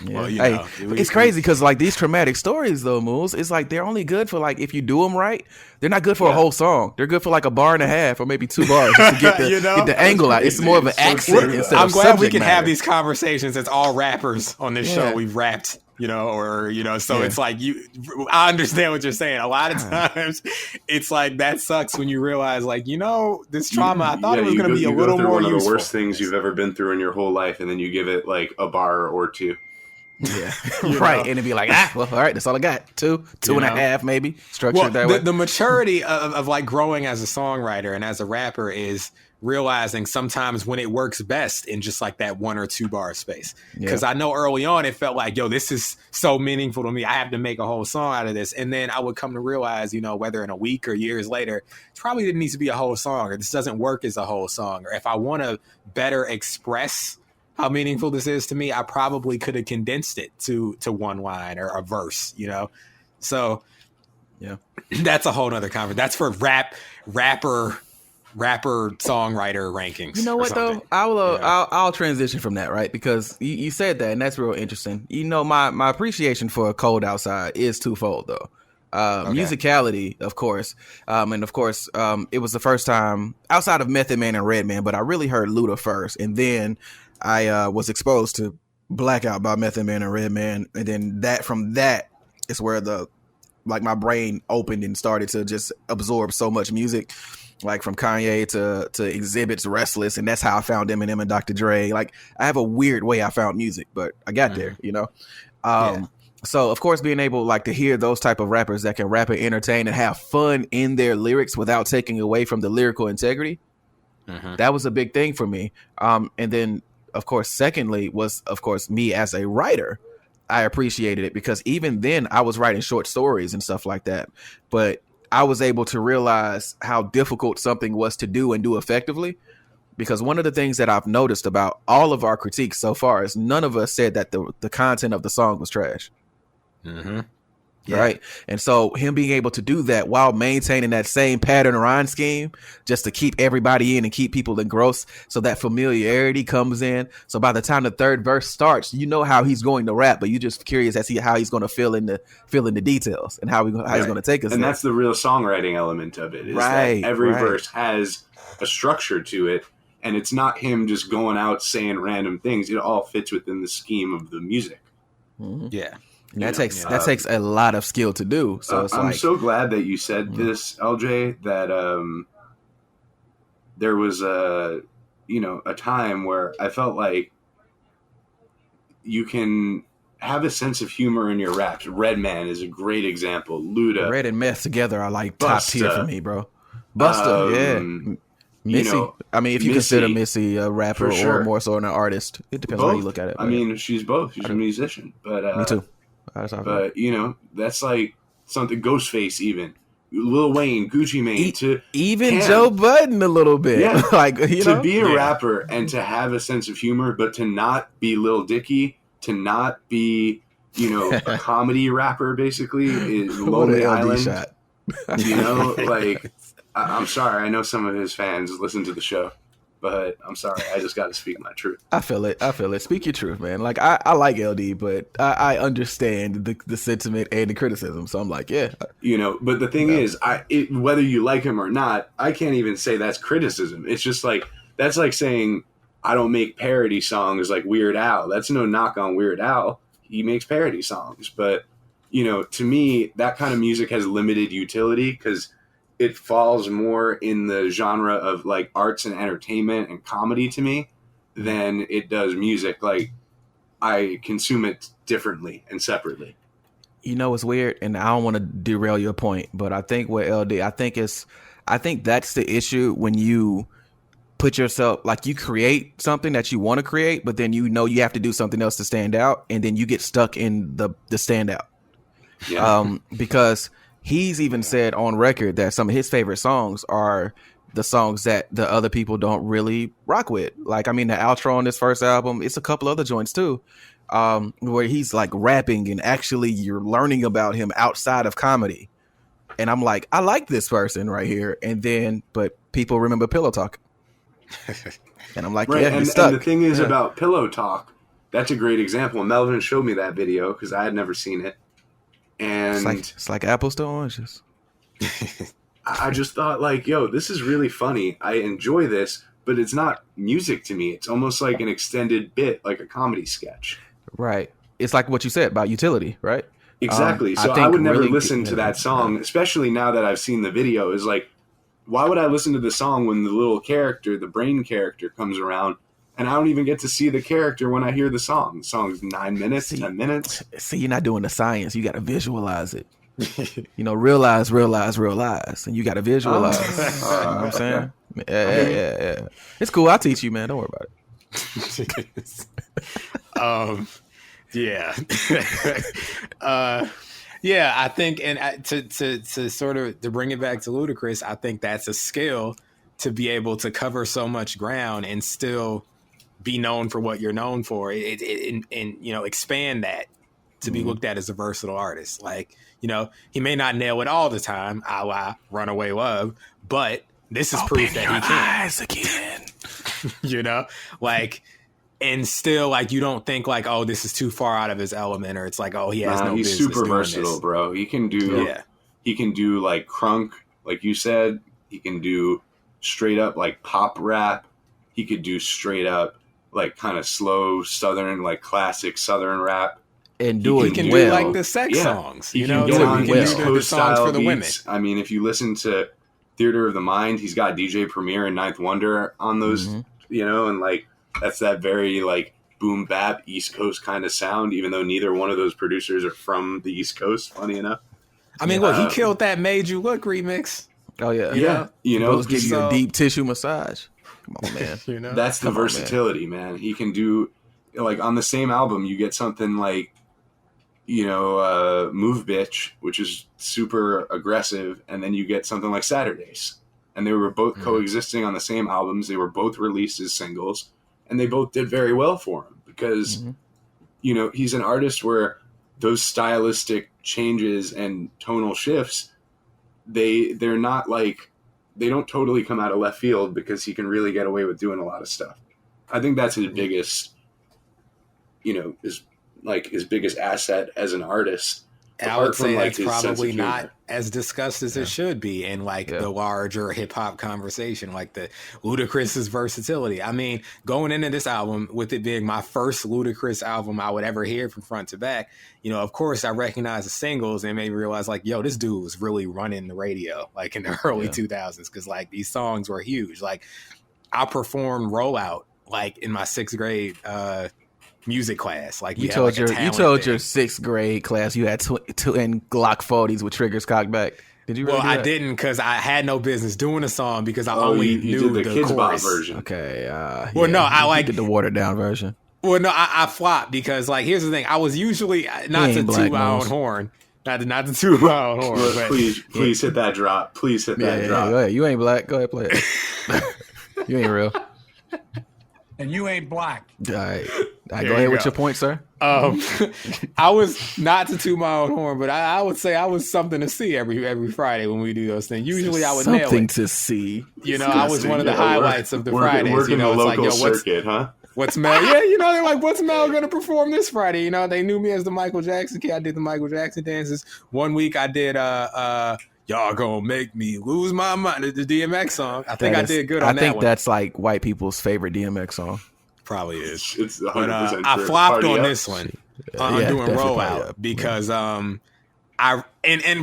Yeah. Well, it's crazy because like these traumatic stories though, Moulz, it's like they're only good for like if you do them right. They're not good for a whole song. They're good for like a bar and a half or maybe 2 bars just to get the angle out. It's more of an accent instead I'm of glad we can matter. have these conversations. It's all rappers on this show. We've rapped, so it's like I understand what you're saying. A lot of times it's like that sucks when you realize like, this trauma, I thought it was going to be a little more useful. One of the worst things you've ever been through in your whole life, and then you give it like a bar or 2. Yeah, right. And it'd be like, well, all right, that's all I got. 2 and a half, maybe structured that way. The maturity of like growing as a songwriter and as a rapper is realizing sometimes when it works best in just like that 1 or 2 bar space. Because I know early on it felt like, this is so meaningful to me. I have to make a whole song out of this. And then I would come to realize, whether in a week or years later, it probably didn't need to be a whole song, or this doesn't work as a whole song. Or if I want to better express how meaningful this is to me, I probably could have condensed it to 1 line or a verse, So that's a whole nother conversation. That's for rapper songwriter rankings. You know what though? I'll transition from that, right? Because you said that, and that's real interesting. My appreciation for Cold Outside is twofold though. Musicality, of course, and of course, it was the first time outside of Method Man and Redman, but I really heard Luda first, and then I was exposed to Blackout by Method Man and Redman, and then from that is where my brain opened and started to just absorb so much music, like from Kanye to Exhibit's Restless, and that's how I found Eminem and Dr. Dre. Like I have a weird way I found music, but I got there, So of course, being able like to hear those type of rappers that can rap and entertain and have fun in their lyrics without taking away from the lyrical integrity, that was a big thing for me. And then of course, secondly was of course me as a writer. I appreciated it because even then I was writing short stories and stuff like that, but I was able to realize how difficult something was to do and do effectively. Because one of the things that I've noticed about all of our critiques so far is none of us said that the content of the song was trash. Yeah. Right. And so him being able to do that while maintaining that same pattern rhyme scheme just to keep everybody in and keep people engrossed. So that familiarity comes in. So by the time the third verse starts, you know how he's going to rap, but you're just curious as to how he's going to fill in the details and how he's going to take us. And there. that's the real songwriting element of it. Is that every verse has a structure to it. And it's not him just going out saying random things. It all fits within the scheme of the music. Yeah. And that takes a lot of skill to do. So it's I'm so glad that you said this, LJ, that there was a time where I felt like you can have a sense of humor in your raps. Redman is a great example. Luda. Red and Meth together are like Busta. top tier for me, bro. Busta, yeah. Missy. I mean, if you consider Missy a rapper or more so an artist, it depends on how you look at it. I mean, she's both. She's a musician. But me too. But that's like something. Ghostface, even Lil Wayne, Gucci Mane, even Joe Budden a little bit. Yeah, like to be a rapper and to have a sense of humor, but to not be Lil Dicky, to not be a comedy rapper, basically is Lonely Island. Shot. Like I'm sorry, I know some of his fans listen to the show. But I'm sorry, I just got to speak my truth. I feel it. Speak your truth, man. Like, I like LD, but I understand the sentiment and the criticism. So I'm like, yeah. But the thing is, whether you like him or not, I can't even say that's criticism. It's just like, that's like saying, I don't make parody songs like Weird Al. That's no knock on Weird Al. He makes parody songs. But, to me, that kind of music has limited utility because it falls more in the genre of like arts and entertainment and comedy to me than it does music. Like I consume it differently and separately. It's weird, and I don't want to derail your point, but I think with LD, I think that's the issue when you put yourself, like you create something that you want to create, but then you have to do something else to stand out, and then you get stuck in the standout. Yeah. Because he's even said on record that some of his favorite songs are the songs that the other people don't really rock with. Like, I mean, the outro on this first album, it's a couple other joints too, where he's like rapping and actually you're learning about him outside of comedy. And I'm like, I like this person right here. But people remember Pillow Talk. And I'm like, right. Yeah, he's stuck. And the thing is about Pillow Talk, that's a great example. Melvin showed me that video because I had never seen it. And it's like apples to oranges. I just thought like, yo, this is really funny. I enjoy this, but it's not music to me. It's almost like an extended bit, like a comedy sketch. Right. It's like what you said about utility, right? Exactly. So I would never listen to that song, especially now that I've seen the video. Is like, why would I listen to the song when the little character, the brain character, comes around? And I don't even get to see the character when I hear the song. The song's 9 minutes, 10 minutes. See, you're not doing the science. You got to visualize it. Realize. And you got to visualize. You know what I'm saying? Yeah. It's cool. I'll teach you, man. Don't worry about it. Yeah. Yeah, I think, and to sort of to bring it back to Ludacris, I think that's a skill to be able to cover so much ground and still be known for what you're known for, and expand that to be looked at as a versatile artist. Like, he may not nail it all the time, a la Runaway Love, but this is proof that he can. Eyes again. And still, like, you don't think like, oh, this is too far out of his element, or it's like, oh, he has no business doing this. He's super versatile, bro. He can do like crunk, like you said. He can do straight up like pop rap. He could do straight up like kind of slow Southern, like classic Southern rap. And do he can do like the sex songs. He can get on East Coast style for the women. I mean, if you listen to Theater of the Mind, he's got DJ Premier and Ninth Wonder on those, and like that's that very like boom bap East Coast kind of sound, even though neither one of those producers are from the East Coast. Funny enough. I mean, look, he killed that "Made You Look" remix. Oh yeah, Yeah. You know, those give you a deep tissue massage. Come on, man. You know, that's the versatility, man. He can do, like, on the same album, you get something like, you know, Move Bitch, which is super aggressive, and then you get something like Saturdays. And they were both coexisting on the same albums. They were both released as singles, and they both did very well for him because, you know, he's an artist where those stylistic changes and tonal shifts, they're not like, they don't totally come out of left field because he can really get away with doing a lot of stuff. I think that's his biggest, you know, his biggest asset as an artist. I would say that's probably not as discussed as it should be in the larger hip hop conversation, like the Ludacris's versatility. I mean, going into this album with it being my first Ludacris album I would ever hear from front to back, you know, of course I recognize the singles and made me realize like, yo, this dude was really running the radio like in the early 2000s because like these songs were huge. Like I performed Rollout like in my 6th grade music class. Like you told your 6th grade class you had twin Glock 40s with triggers cocked back. Did you? Really I didn't because I had no business doing a song because I only knew the Kids chorus version. Okay. No, I did the watered down version. Well, no, I flopped because like here's the thing. I was usually not to toot my own horn. Not to toot my own horn. Look, but please hit that drop. Please hit that drop. Go ahead. You ain't black. Go ahead, play it. You ain't real. And you ain't black. All right. Go ahead with your point, sir. I was not to toot my own horn, but I would say I was something to see every Friday when we do those things. Usually I would nail it. Something to see. You know, I was one of the highlights of the Fridays. Working you know, the it's local like, yo, circuit, huh? What's Mel? Yeah, you know, they're like, what's Mel going to perform this Friday? You know, they knew me as the Michael Jackson kid. I did the Michael Jackson dances. One week I did Y'all Gonna Make Me Lose My Mind, the DMX song. I think I did good on that one. I think that's like white people's favorite DMX song. Probably is. It's 100% but I true. flopped Party on up. this one. On doing Rollout because I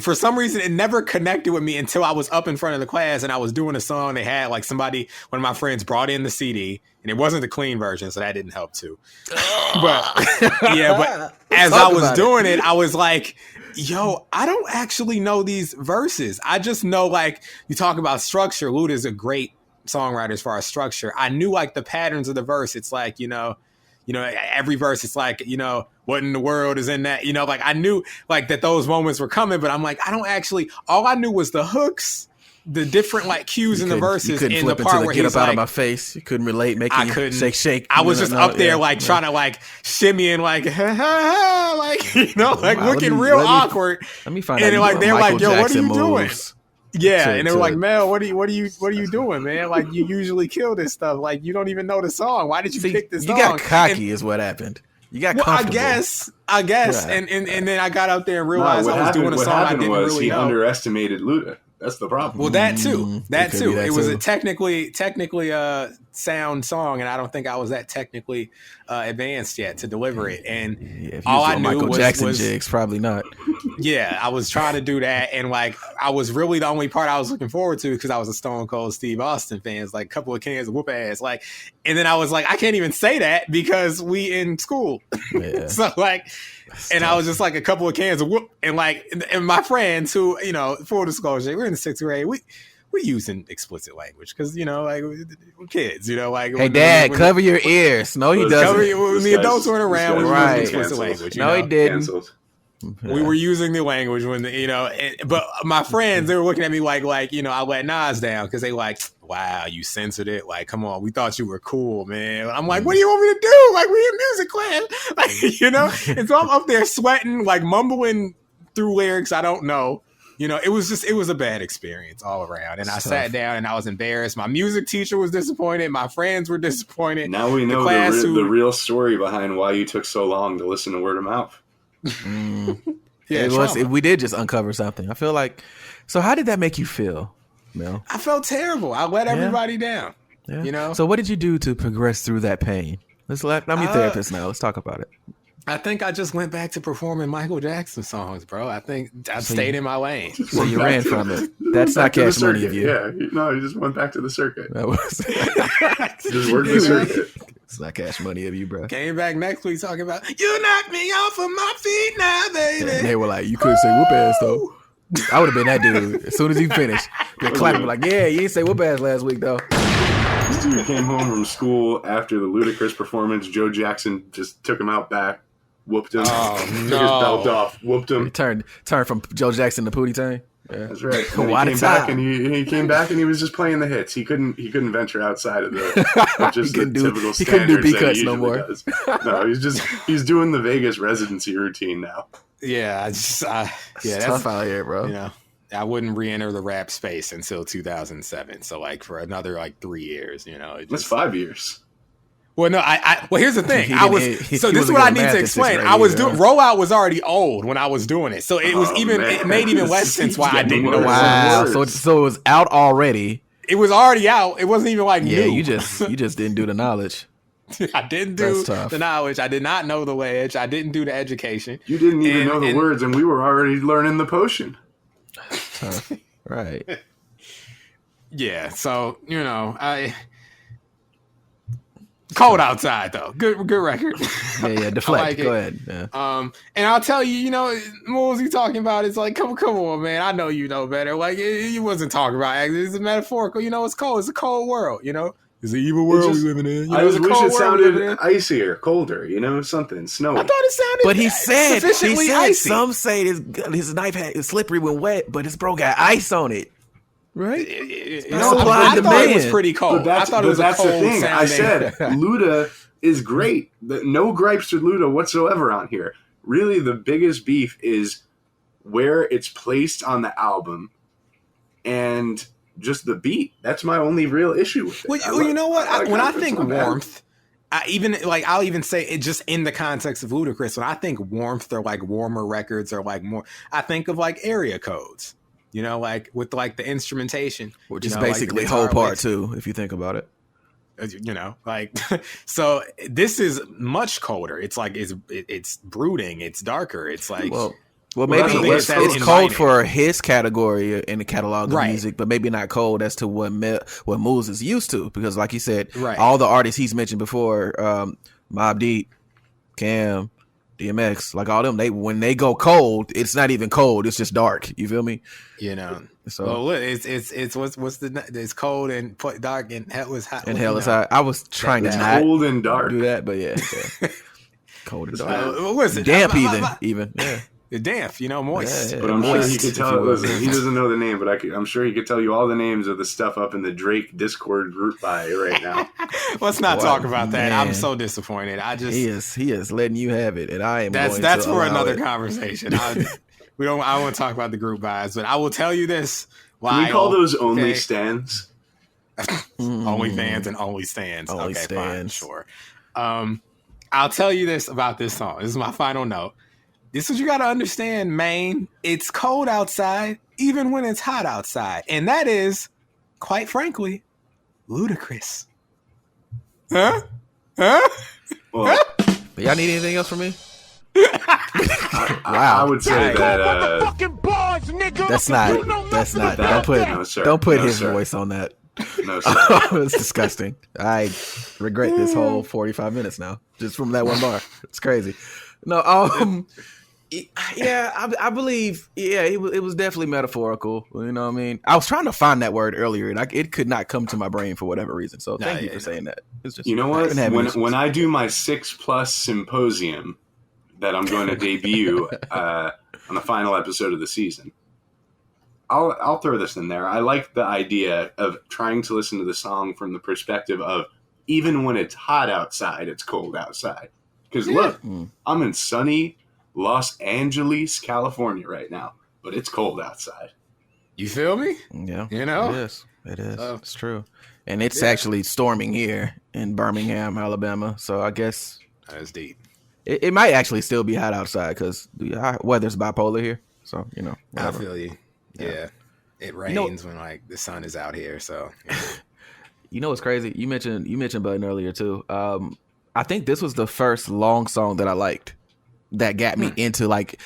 for some reason it never connected with me until I was up in front of the class and I was doing a song. They had like one of my friends brought in the CD and it wasn't the clean version, so that didn't help too. But as I was doing it, I was like, yo, I don't actually know these verses. I just know, like, you talk about structure. Luda's a great songwriter as far as structure. I knew like the patterns of the verse. It's like, you know, every verse, it's like, you know, what in the world is in that? You know, like I knew like that those moments were coming, but I'm like, I don't actually, all I knew was the hooks, the different like cues in the verses in the part where get he's up out like, of my face. You couldn't relate, shake. I was just up there like trying to like shimmy and like, like, you know, like looking real awkward. Let me find out. And like, they're like, yo, what are you doing? Yeah, and they were like, Mel, what are you doing, man? Like, you usually kill this stuff. Like, you don't even know the song. Why did you pick this song? You got cocky, is what happened. You got comfortable. I guess, yeah. and then I got up there and realized I was doing a song I didn't really know. He underestimated Luda. That's the problem. Well, that too. It was a technically sound song, and I don't think I was that technically advanced yet to deliver it. And all I knew Michael Jackson was jigs, probably not. Yeah, I was trying to do that, and like I was really the only part I was looking forward to because I was a Stone Cold Steve Austin fan. Like a couple of cans of whoop ass, like, and then I was like, I can't even say that because we in school. Yeah. So like. And I was just like a couple of cans of whoop, and like, and my friends who, you know, full disclosure, we're in the 6th grade. We're using explicit language because, you know, like we're kids, you know, like. Hey, Dad, cover your ears. No, he doesn't. When the adults weren't around, we were using explicit language. No, he didn't. We were using the language when, but my friends, they were looking at me like, you know, I let Nas down because they like, wow, you censored it. Like, come on, we thought you were cool, man. I'm like, what do you want me to do? Like, we in music class, like, you know? And so I'm up there sweating, like mumbling through lyrics I don't know. You know, it was a bad experience all around. And I sat down and I was embarrassed. My music teacher was disappointed. My friends were disappointed. Now we know the real story behind why you took so long to listen to Word of Mouth. Yeah, we did just uncover something. I feel like. So how did that make you feel, Mel? I felt terrible. I let everybody down. Yeah. You know. So what did you do to progress through that pain? I'm your therapist now. Let's talk about it. I think I just went back to performing Michael Jackson songs, bro. I think I stayed in my lane. So you ran from it. That's not Cash Money of you. Yeah, no, you just went back to the circuit. That was just worked the circuit. It's not Cash Money of you, bro. Came back next week talking about, you knocked me off of my feet now, baby. And they were like, you couldn't say whoop ass, though. I would have been that dude as soon as he finished. They're clapping like, yeah, you didn't say whoop ass last week, though. This dude came home from school after the Ludacris performance. Joe Jackson just took him out back, whooped him, took his belt off, whooped him. He turned from Joe Jackson to Pootie Tang. Yeah. That's right. And he came back and he was just playing the hits. He couldn't venture outside of the just the typical standards. He couldn't do B that cuts he no more. does. No, he's doing the Vegas residency routine now. Yeah, that's tough out here, bro. You know, I wouldn't re-enter the rap space until 2007. So like for another 3 years, you know, that's 5 years. Well, no, well, here's the thing. This is what I need to explain. I was doing Rollout was already old when I was doing it, so it was it made even less sense why I didn't know. Wow, so it was out already. It was already out. It wasn't even new. You just didn't do the knowledge. I didn't do the knowledge. I did not know the wedge. I didn't do the education. You didn't even know the words, and we were already learning the potion. Tough. Right. Yeah. So cold outside though. Good record. Yeah. Deflect. Go ahead. Yeah. And I'll tell you, what was he talking about? It's like, come on, man. I know you know better. Like he wasn't talking about it's a metaphorical. It's cold. It's a cold world. It's an evil world we living in. I just wish it sounded icier, colder. something snowy. I thought it sounded. But he said icy. Some say his knife is slippery when wet, but his bro got ice on it. Right? I thought it was pretty cold. I thought it was a cold the thing. I said sounding. Luda is great. No gripes with Luda whatsoever on here. Really, the biggest beef is where it's placed on the album and just the beat. That's my only real issue with it. Well, you know what? When I think warmth, I'll even say it just in the context of Ludacris. When I think warmth or like warmer records or like more, I think of like area codes. Like with like the instrumentation, which is basically like whole part too, if you think about it. So this is much colder. It's like it's brooding. It's darker. It's like well, maybe it's cold for his category in the catalog of music, but maybe not cold as to what Moulz is used to, because like he said, all the artists he's mentioned before, Mobb Deep, Cam, DMX, like all them, when they go cold, it's not even cold, it's just dark. You feel me? So it's cold and dark and hell is hot. And hell is hot. I was trying to not cold and dark do that, but yeah. Cold and dark. Listen, damp even. Yeah. Damp, moist. But I'm sure he could tell. Listen, he doesn't know the name, but I'm sure he could tell you all the names of the stuff up in the Drake Discord group buy right now. Let's not talk about that. I'm so disappointed. He is letting you have it, and I am. That's for another conversation. I want to talk about the group buys, but I will tell you this. Can we call those only stands? Only fans and only stands. Only okay, stands. Fine, sure. I'll tell you this about this song. This is my final note. This is what you got to understand, Maine. It's cold outside, even when it's hot outside. And that is, quite frankly, Ludacris. Huh? Well, y'all need anything else from me? I would say that that's not. Don't put his voice on that. No, sir. It's disgusting. I regret this whole 45 minutes now, just from that one bar. It's crazy. No, I believe, it was definitely metaphorical. You know what I mean? I was trying to find that word earlier, and it could not come to my brain for whatever reason. So thank you for saying that. It's just, you know what? When I do my 6+ symposium that I'm going to debut on the final episode of the season, I'll throw this in there. I like the idea of trying to listen to the song from the perspective of even when it's hot outside, it's cold outside. Because look, I'm in sunny Los Angeles, California right now, but it's cold outside. You feel me? Yeah. It is. It's true. And it's actually storming here in Birmingham, Alabama. So I guess that's deep. It might actually still be hot outside because the weather's bipolar here. So, whatever. I feel you. Yeah. It rains when like the sun is out here. So, what's crazy? You mentioned Button earlier too. I think this was the first long song that I liked that got me into like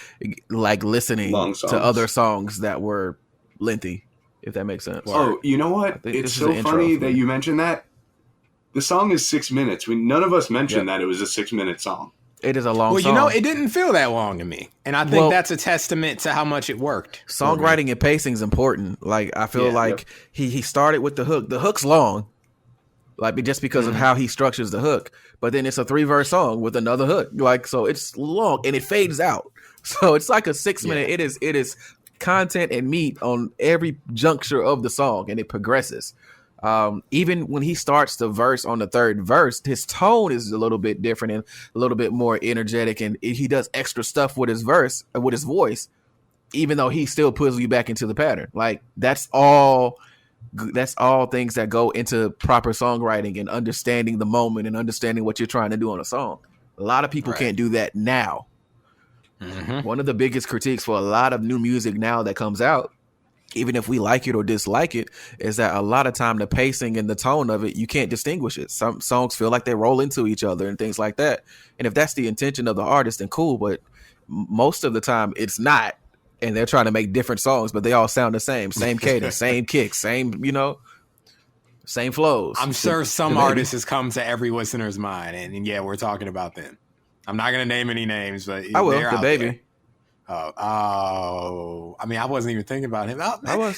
listening to other songs that were lengthy, if that makes sense. Oh, you know what? It's so funny that you mentioned that. The song is 6 minutes. None of us mentioned that it was a 6-minute song. It is a long song. Well, you know, it didn't feel that long to me. And I think that's a testament to how much it worked. Songwriting and pacing is important. Like, I feel he started with the hook. The hook's long, like just because of how he structures the hook. But then it's a 3-verse song with another hook. Like, so it's long and it fades out. So it's like a 6-minute. It is content and meat on every juncture of the song, and it progresses. Even when he starts the verse on the 3rd verse, his tone is a little bit different and a little bit more energetic, and he does extra stuff with his voice, even though he still pulls you back into the pattern. Like, that's all things that go into proper songwriting and understanding the moment and understanding what you're trying to do on a song. A lot of people can't do that now. One of the biggest critiques for a lot of new music now that comes out, even if we like it or dislike it, is that a lot of time the pacing and the tone of it, you can't distinguish it. Some songs feel like they roll into each other and things like that. And if that's the intention of the artist, then cool. But most of the time it's not. And they're trying to make different songs, but they all sound the same cadence, same kicks, same flows. I'm sure some artist has come to every listener's mind. And yeah, we're talking about them. I'm not going to name any names, but I will. The Baby. I mean, I wasn't even thinking about him. I like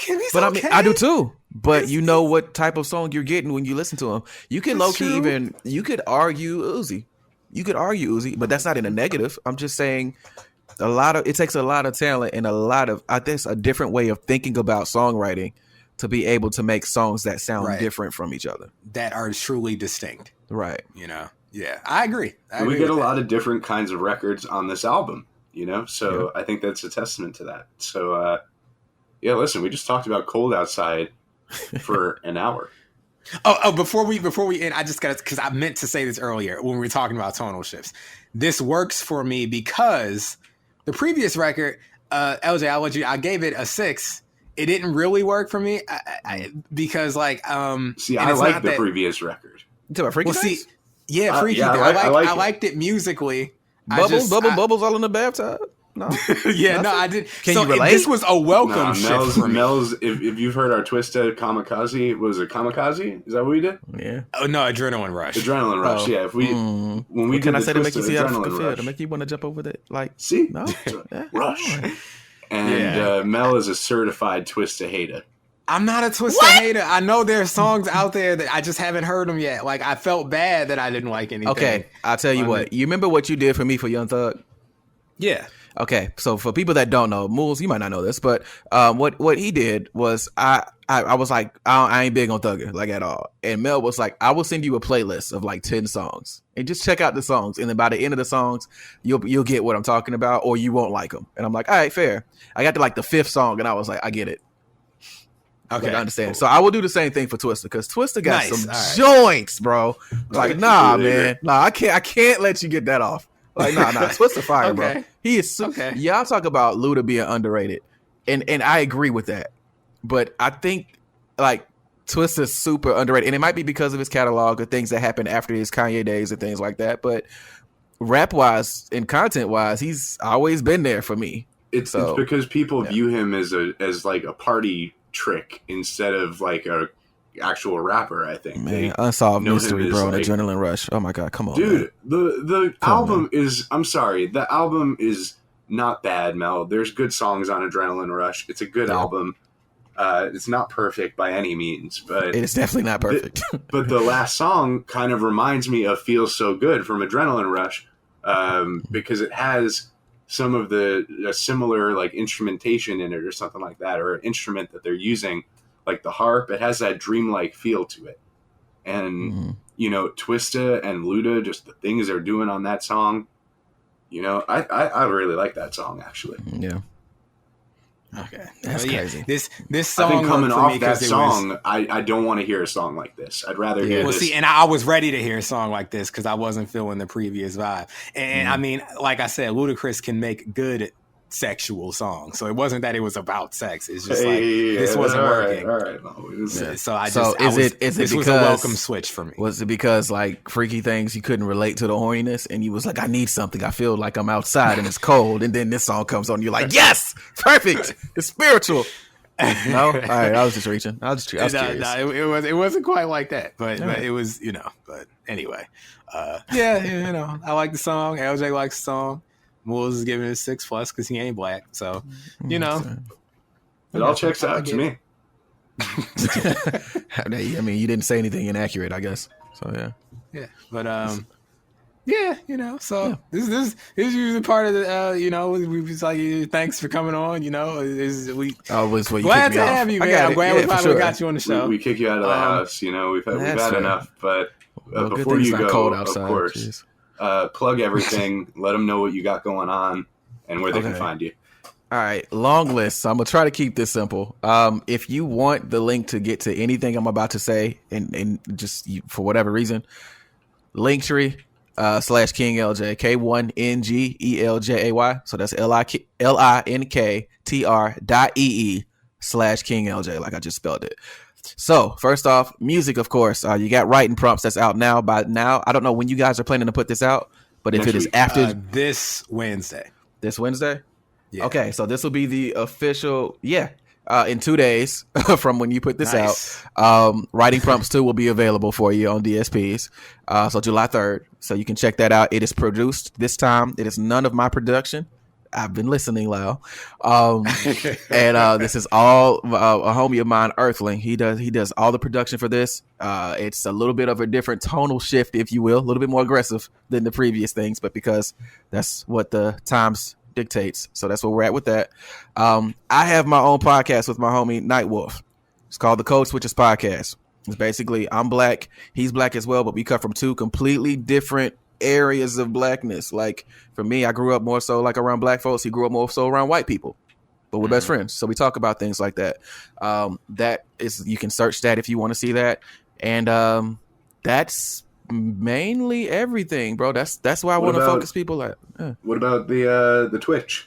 him. He's but okay. I mean, I do too. But you know what type of song you're getting when you listen to him. You can low-key you could argue Uzi. But that's not in a negative. I'm just saying it takes a lot of talent and I think a different way of thinking about songwriting to be able to make songs that sound different from each other. That are truly distinct. Right. You know? Yeah, I agree. We get a lot of different kinds of records on this album, you know? So I think that's a testament to that. So, listen, we just talked about Cold Outside for an hour. Before we end, I just got to, because I meant to say this earlier when we were talking about tonal shifts. This works for me because the previous record, LJ, I gave it a 6. It didn't really work for me because I like the previous record. You talking about Freaky Nights? Yeah, Freaky. I liked it musically. Bubbles all in the bathtub. No, I did. Can you relate? This was a welcome shift for me. Mel's, if you've heard our Twista Kamikaze, was it Kamikaze? Is that what we did? Yeah. Oh no, Adrenaline Rush. Adrenaline Rush. Yeah. If we when we can did I say to make you see how Adrenaline it feel Rush, to make you want to jump over that? Like, see, no, Rush. And Mel is a certified Twista hater. I'm not a Twista hater. I know there's songs out there that I just haven't heard them yet. Like, I felt bad that I didn't like anything. Okay, I'll tell you what. You remember what you did for me for Young Thug? Yeah. Okay, so for people that don't know, Moulz, you might not know this, but what he did was I was like, I ain't big on Thugger, like, at all. And Mel was like, I will send you a playlist of like 10 songs and just check out the songs. And then by the end of the songs, you'll get what I'm talking about, or you won't like them. And I'm like, all right, fair. I got to like the 5th song and I was like, I get it. Okay, I understand. Cool. So I will do the same thing for Twista, because Twista got some joints, bro. Like, nah, man. Nah, I can't let you get that off. Like, nah, Twista fire, bro. He is Y'all talk about Luda being underrated. And I agree with that. But I think like Twista's super underrated. And it might be because of his catalog of things that happened after his Kanye days and things like that. But rap wise and content wise, he's always been there for me. It's because people view him as like a party trick instead of like a actual rapper. I think, man, Unsolved Mystery, bro, like, Adrenaline Rush. Oh my god, come on, dude. Man. The album is. I'm sorry, the album is not bad, Mel. There's good songs on Adrenaline Rush. It's a good album. It's not perfect by any means, but it's definitely not perfect. But the last song kind of reminds me of "Feels So Good" from Adrenaline Rush, because it has some of the similar like instrumentation in it or something like that, or an instrument that they're using, like the harp. It has that dreamlike feel to it. And, you know, Twista and Luda, just the things they're doing on that song, you know, I really like that song, actually. Yeah. Okay. That's crazy. This song, I think coming off that song, I don't want to hear a song like this. I'd rather hear this. See, and I was ready to hear a song like this because I wasn't feeling the previous vibe. And I mean, like I said, Ludacris can make good sexual songs. So it wasn't that it was about sex. It's just this wasn't working. All right. No, So this was a welcome switch for me. Was it because like freaky things you couldn't relate to the horniness and you was like, I need something. I feel like I'm outside and it's cold. And then this song comes on. And you're like, yes, perfect. It's spiritual. No, all right. I was just reaching. I was curious. It wasn't quite like that, but it was, But anyway, I like the song. LJ likes the song. Moulz is giving it a 6+ because he ain't black. So it all checks out to me. I mean, you didn't say anything inaccurate, I guess. So yeah, but So this is usually part of the we was like, thanks for coming on. Glad to have you, man. I'm glad we finally got you on the show. We kick you out of the house. We've had enough. But before you go, of course, plug everything. Let them know what you got going on and where they can find you. All right, long list. So I'm gonna try to keep this simple. If you want the link to get to anything I'm about to say, and just for whatever reason, Linktree /King LJ KINGELJAY. So that's LINKTR.EE/King LJ, like I just spelled it. So first off, music, of course. You got writing prompts that's out now. By now, I don't know when you guys are planning to put this out, but if it is after this Wednesday. Yeah. Okay, so this will be the official, in 2 days from when you put this out. Writing Prompts 2 will be available for you on DSPs. So July 3rd. So you can check that out. It is produced this time. It is none of my production. I've been listening, Lyle. And this is all a homie of mine, Earthling. He does all the production for this. It's a little bit of a different tonal shift, if you will, a little bit more aggressive than the previous things, but because that's what the times dictates. So that's where we're at with that. I have my own podcast with my homie Nightwolf. It's called the Code Switches Podcast. It's basically, I'm black, he's black as well, but we come from two completely different areas of blackness. Like for me, I grew up more so like around black folks. He grew up more so around white people, but we're best friends. So we talk about things like that. That is, you can search that if you want to see that. And that's mainly everything, bro. That's why I want to focus people at. What about the Twitch?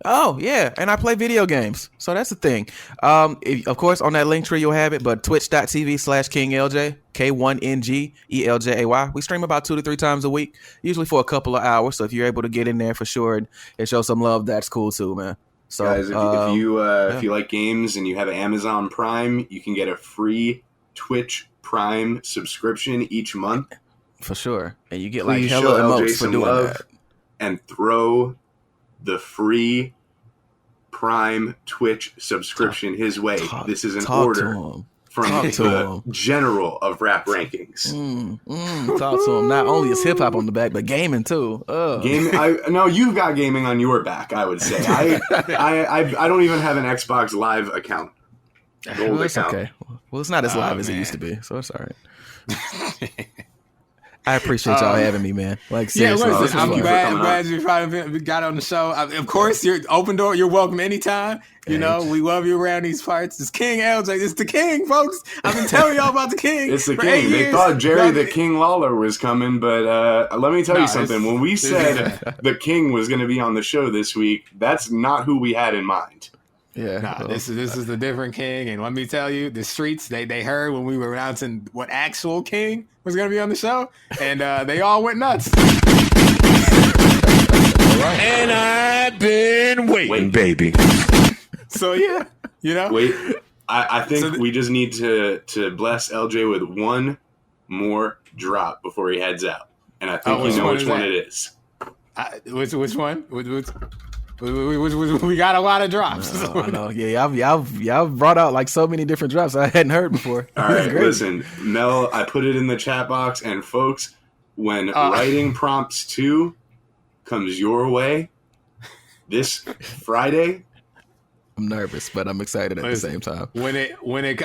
Oh yeah, and I play video games, so that's the thing. Of course, on that link tree you'll have it, but twitch.tv/King LJ KINGELJAY. We stream about 2 to 3 times a week, usually for a couple of hours. So if you're able to get in there for sure and show some love, that's cool too, man. So guys, if you like games and you have Amazon Prime, you can get a free Twitch Prime subscription each month for sure, and you get like hella emotes for doing that. And throw the free Prime Twitch subscription his way. This is an order from the general of rap rankings. Talk to him. Not only is hip hop on the back, but gaming too. Gaming. No, you've got gaming on your back. I would say. I don't even have an Xbox Live account. Well, it's okay. Well, it's not as live as it used to be, so it's all right. I appreciate y'all having me, man. Like, seriously, I'm glad you finally got on the show. Of course, you're open door. You're welcome anytime. We love you around these parts. It's King LJ. It's the King, folks. I've been telling y'all about the King. It's the King. They thought Jerry the King Lawler was coming, but let me tell you something. When we said the King was going to be on the show this week, that's not who we had in mind. Yeah, this is the different King, and let me tell you, the streets they heard when we were announcing what actual King was going to be on the show, and they all went nuts. And I've been waiting, baby. So yeah, Wait, I think we just need to bless LJ with one more drop before he heads out, and I think you know which one it is. Which one? We got a lot of drops. I know. Yeah, y'all brought out like so many different drops I hadn't heard before. All right, listen, Mel, I put it in the chat box, and folks, when Writing Prompts 2 comes your way this Friday, I'm nervous, but I'm excited at the same time. When it,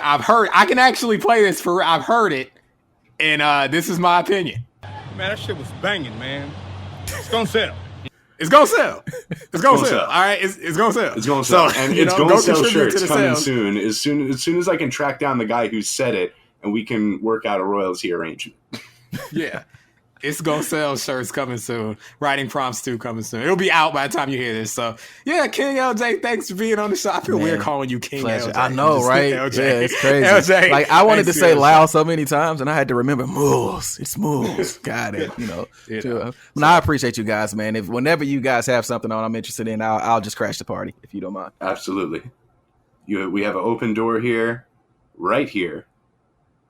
I've heard, I can actually play this I've heard it, and this is my opinion. Man, that shit was banging, man. It's gonna sell. It's gonna sell. It's gonna sell. All right, it's gonna sell. It's gonna sell, and it's gonna sell shirts coming soon. As soon as I can track down the guy who said it, and we can work out a royalty arrangement. Yeah. It's gonna sell shirts coming soon. Writing Prompts 2 coming soon. It'll be out by the time you hear this. So yeah, King LJ, thanks for being on the show. I feel weird calling you King LJ. I know, right? LJ. Yeah, it's crazy. LJ, like I wanted to say loud so many times, and I had to remember Moulz. It's Moulz. Got it. I appreciate you guys, man. Whenever you guys have something on I'm interested in, I'll just crash the party if you don't mind. Absolutely. We have an open door here, right here,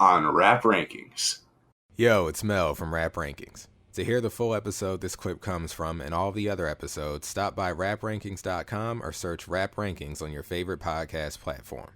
on Rap Rankings. Yo, it's Mel from Rap Rankings. To hear the full episode this clip comes from and all the other episodes, stop by raprankings.com or search Rap Rankings on your favorite podcast platform.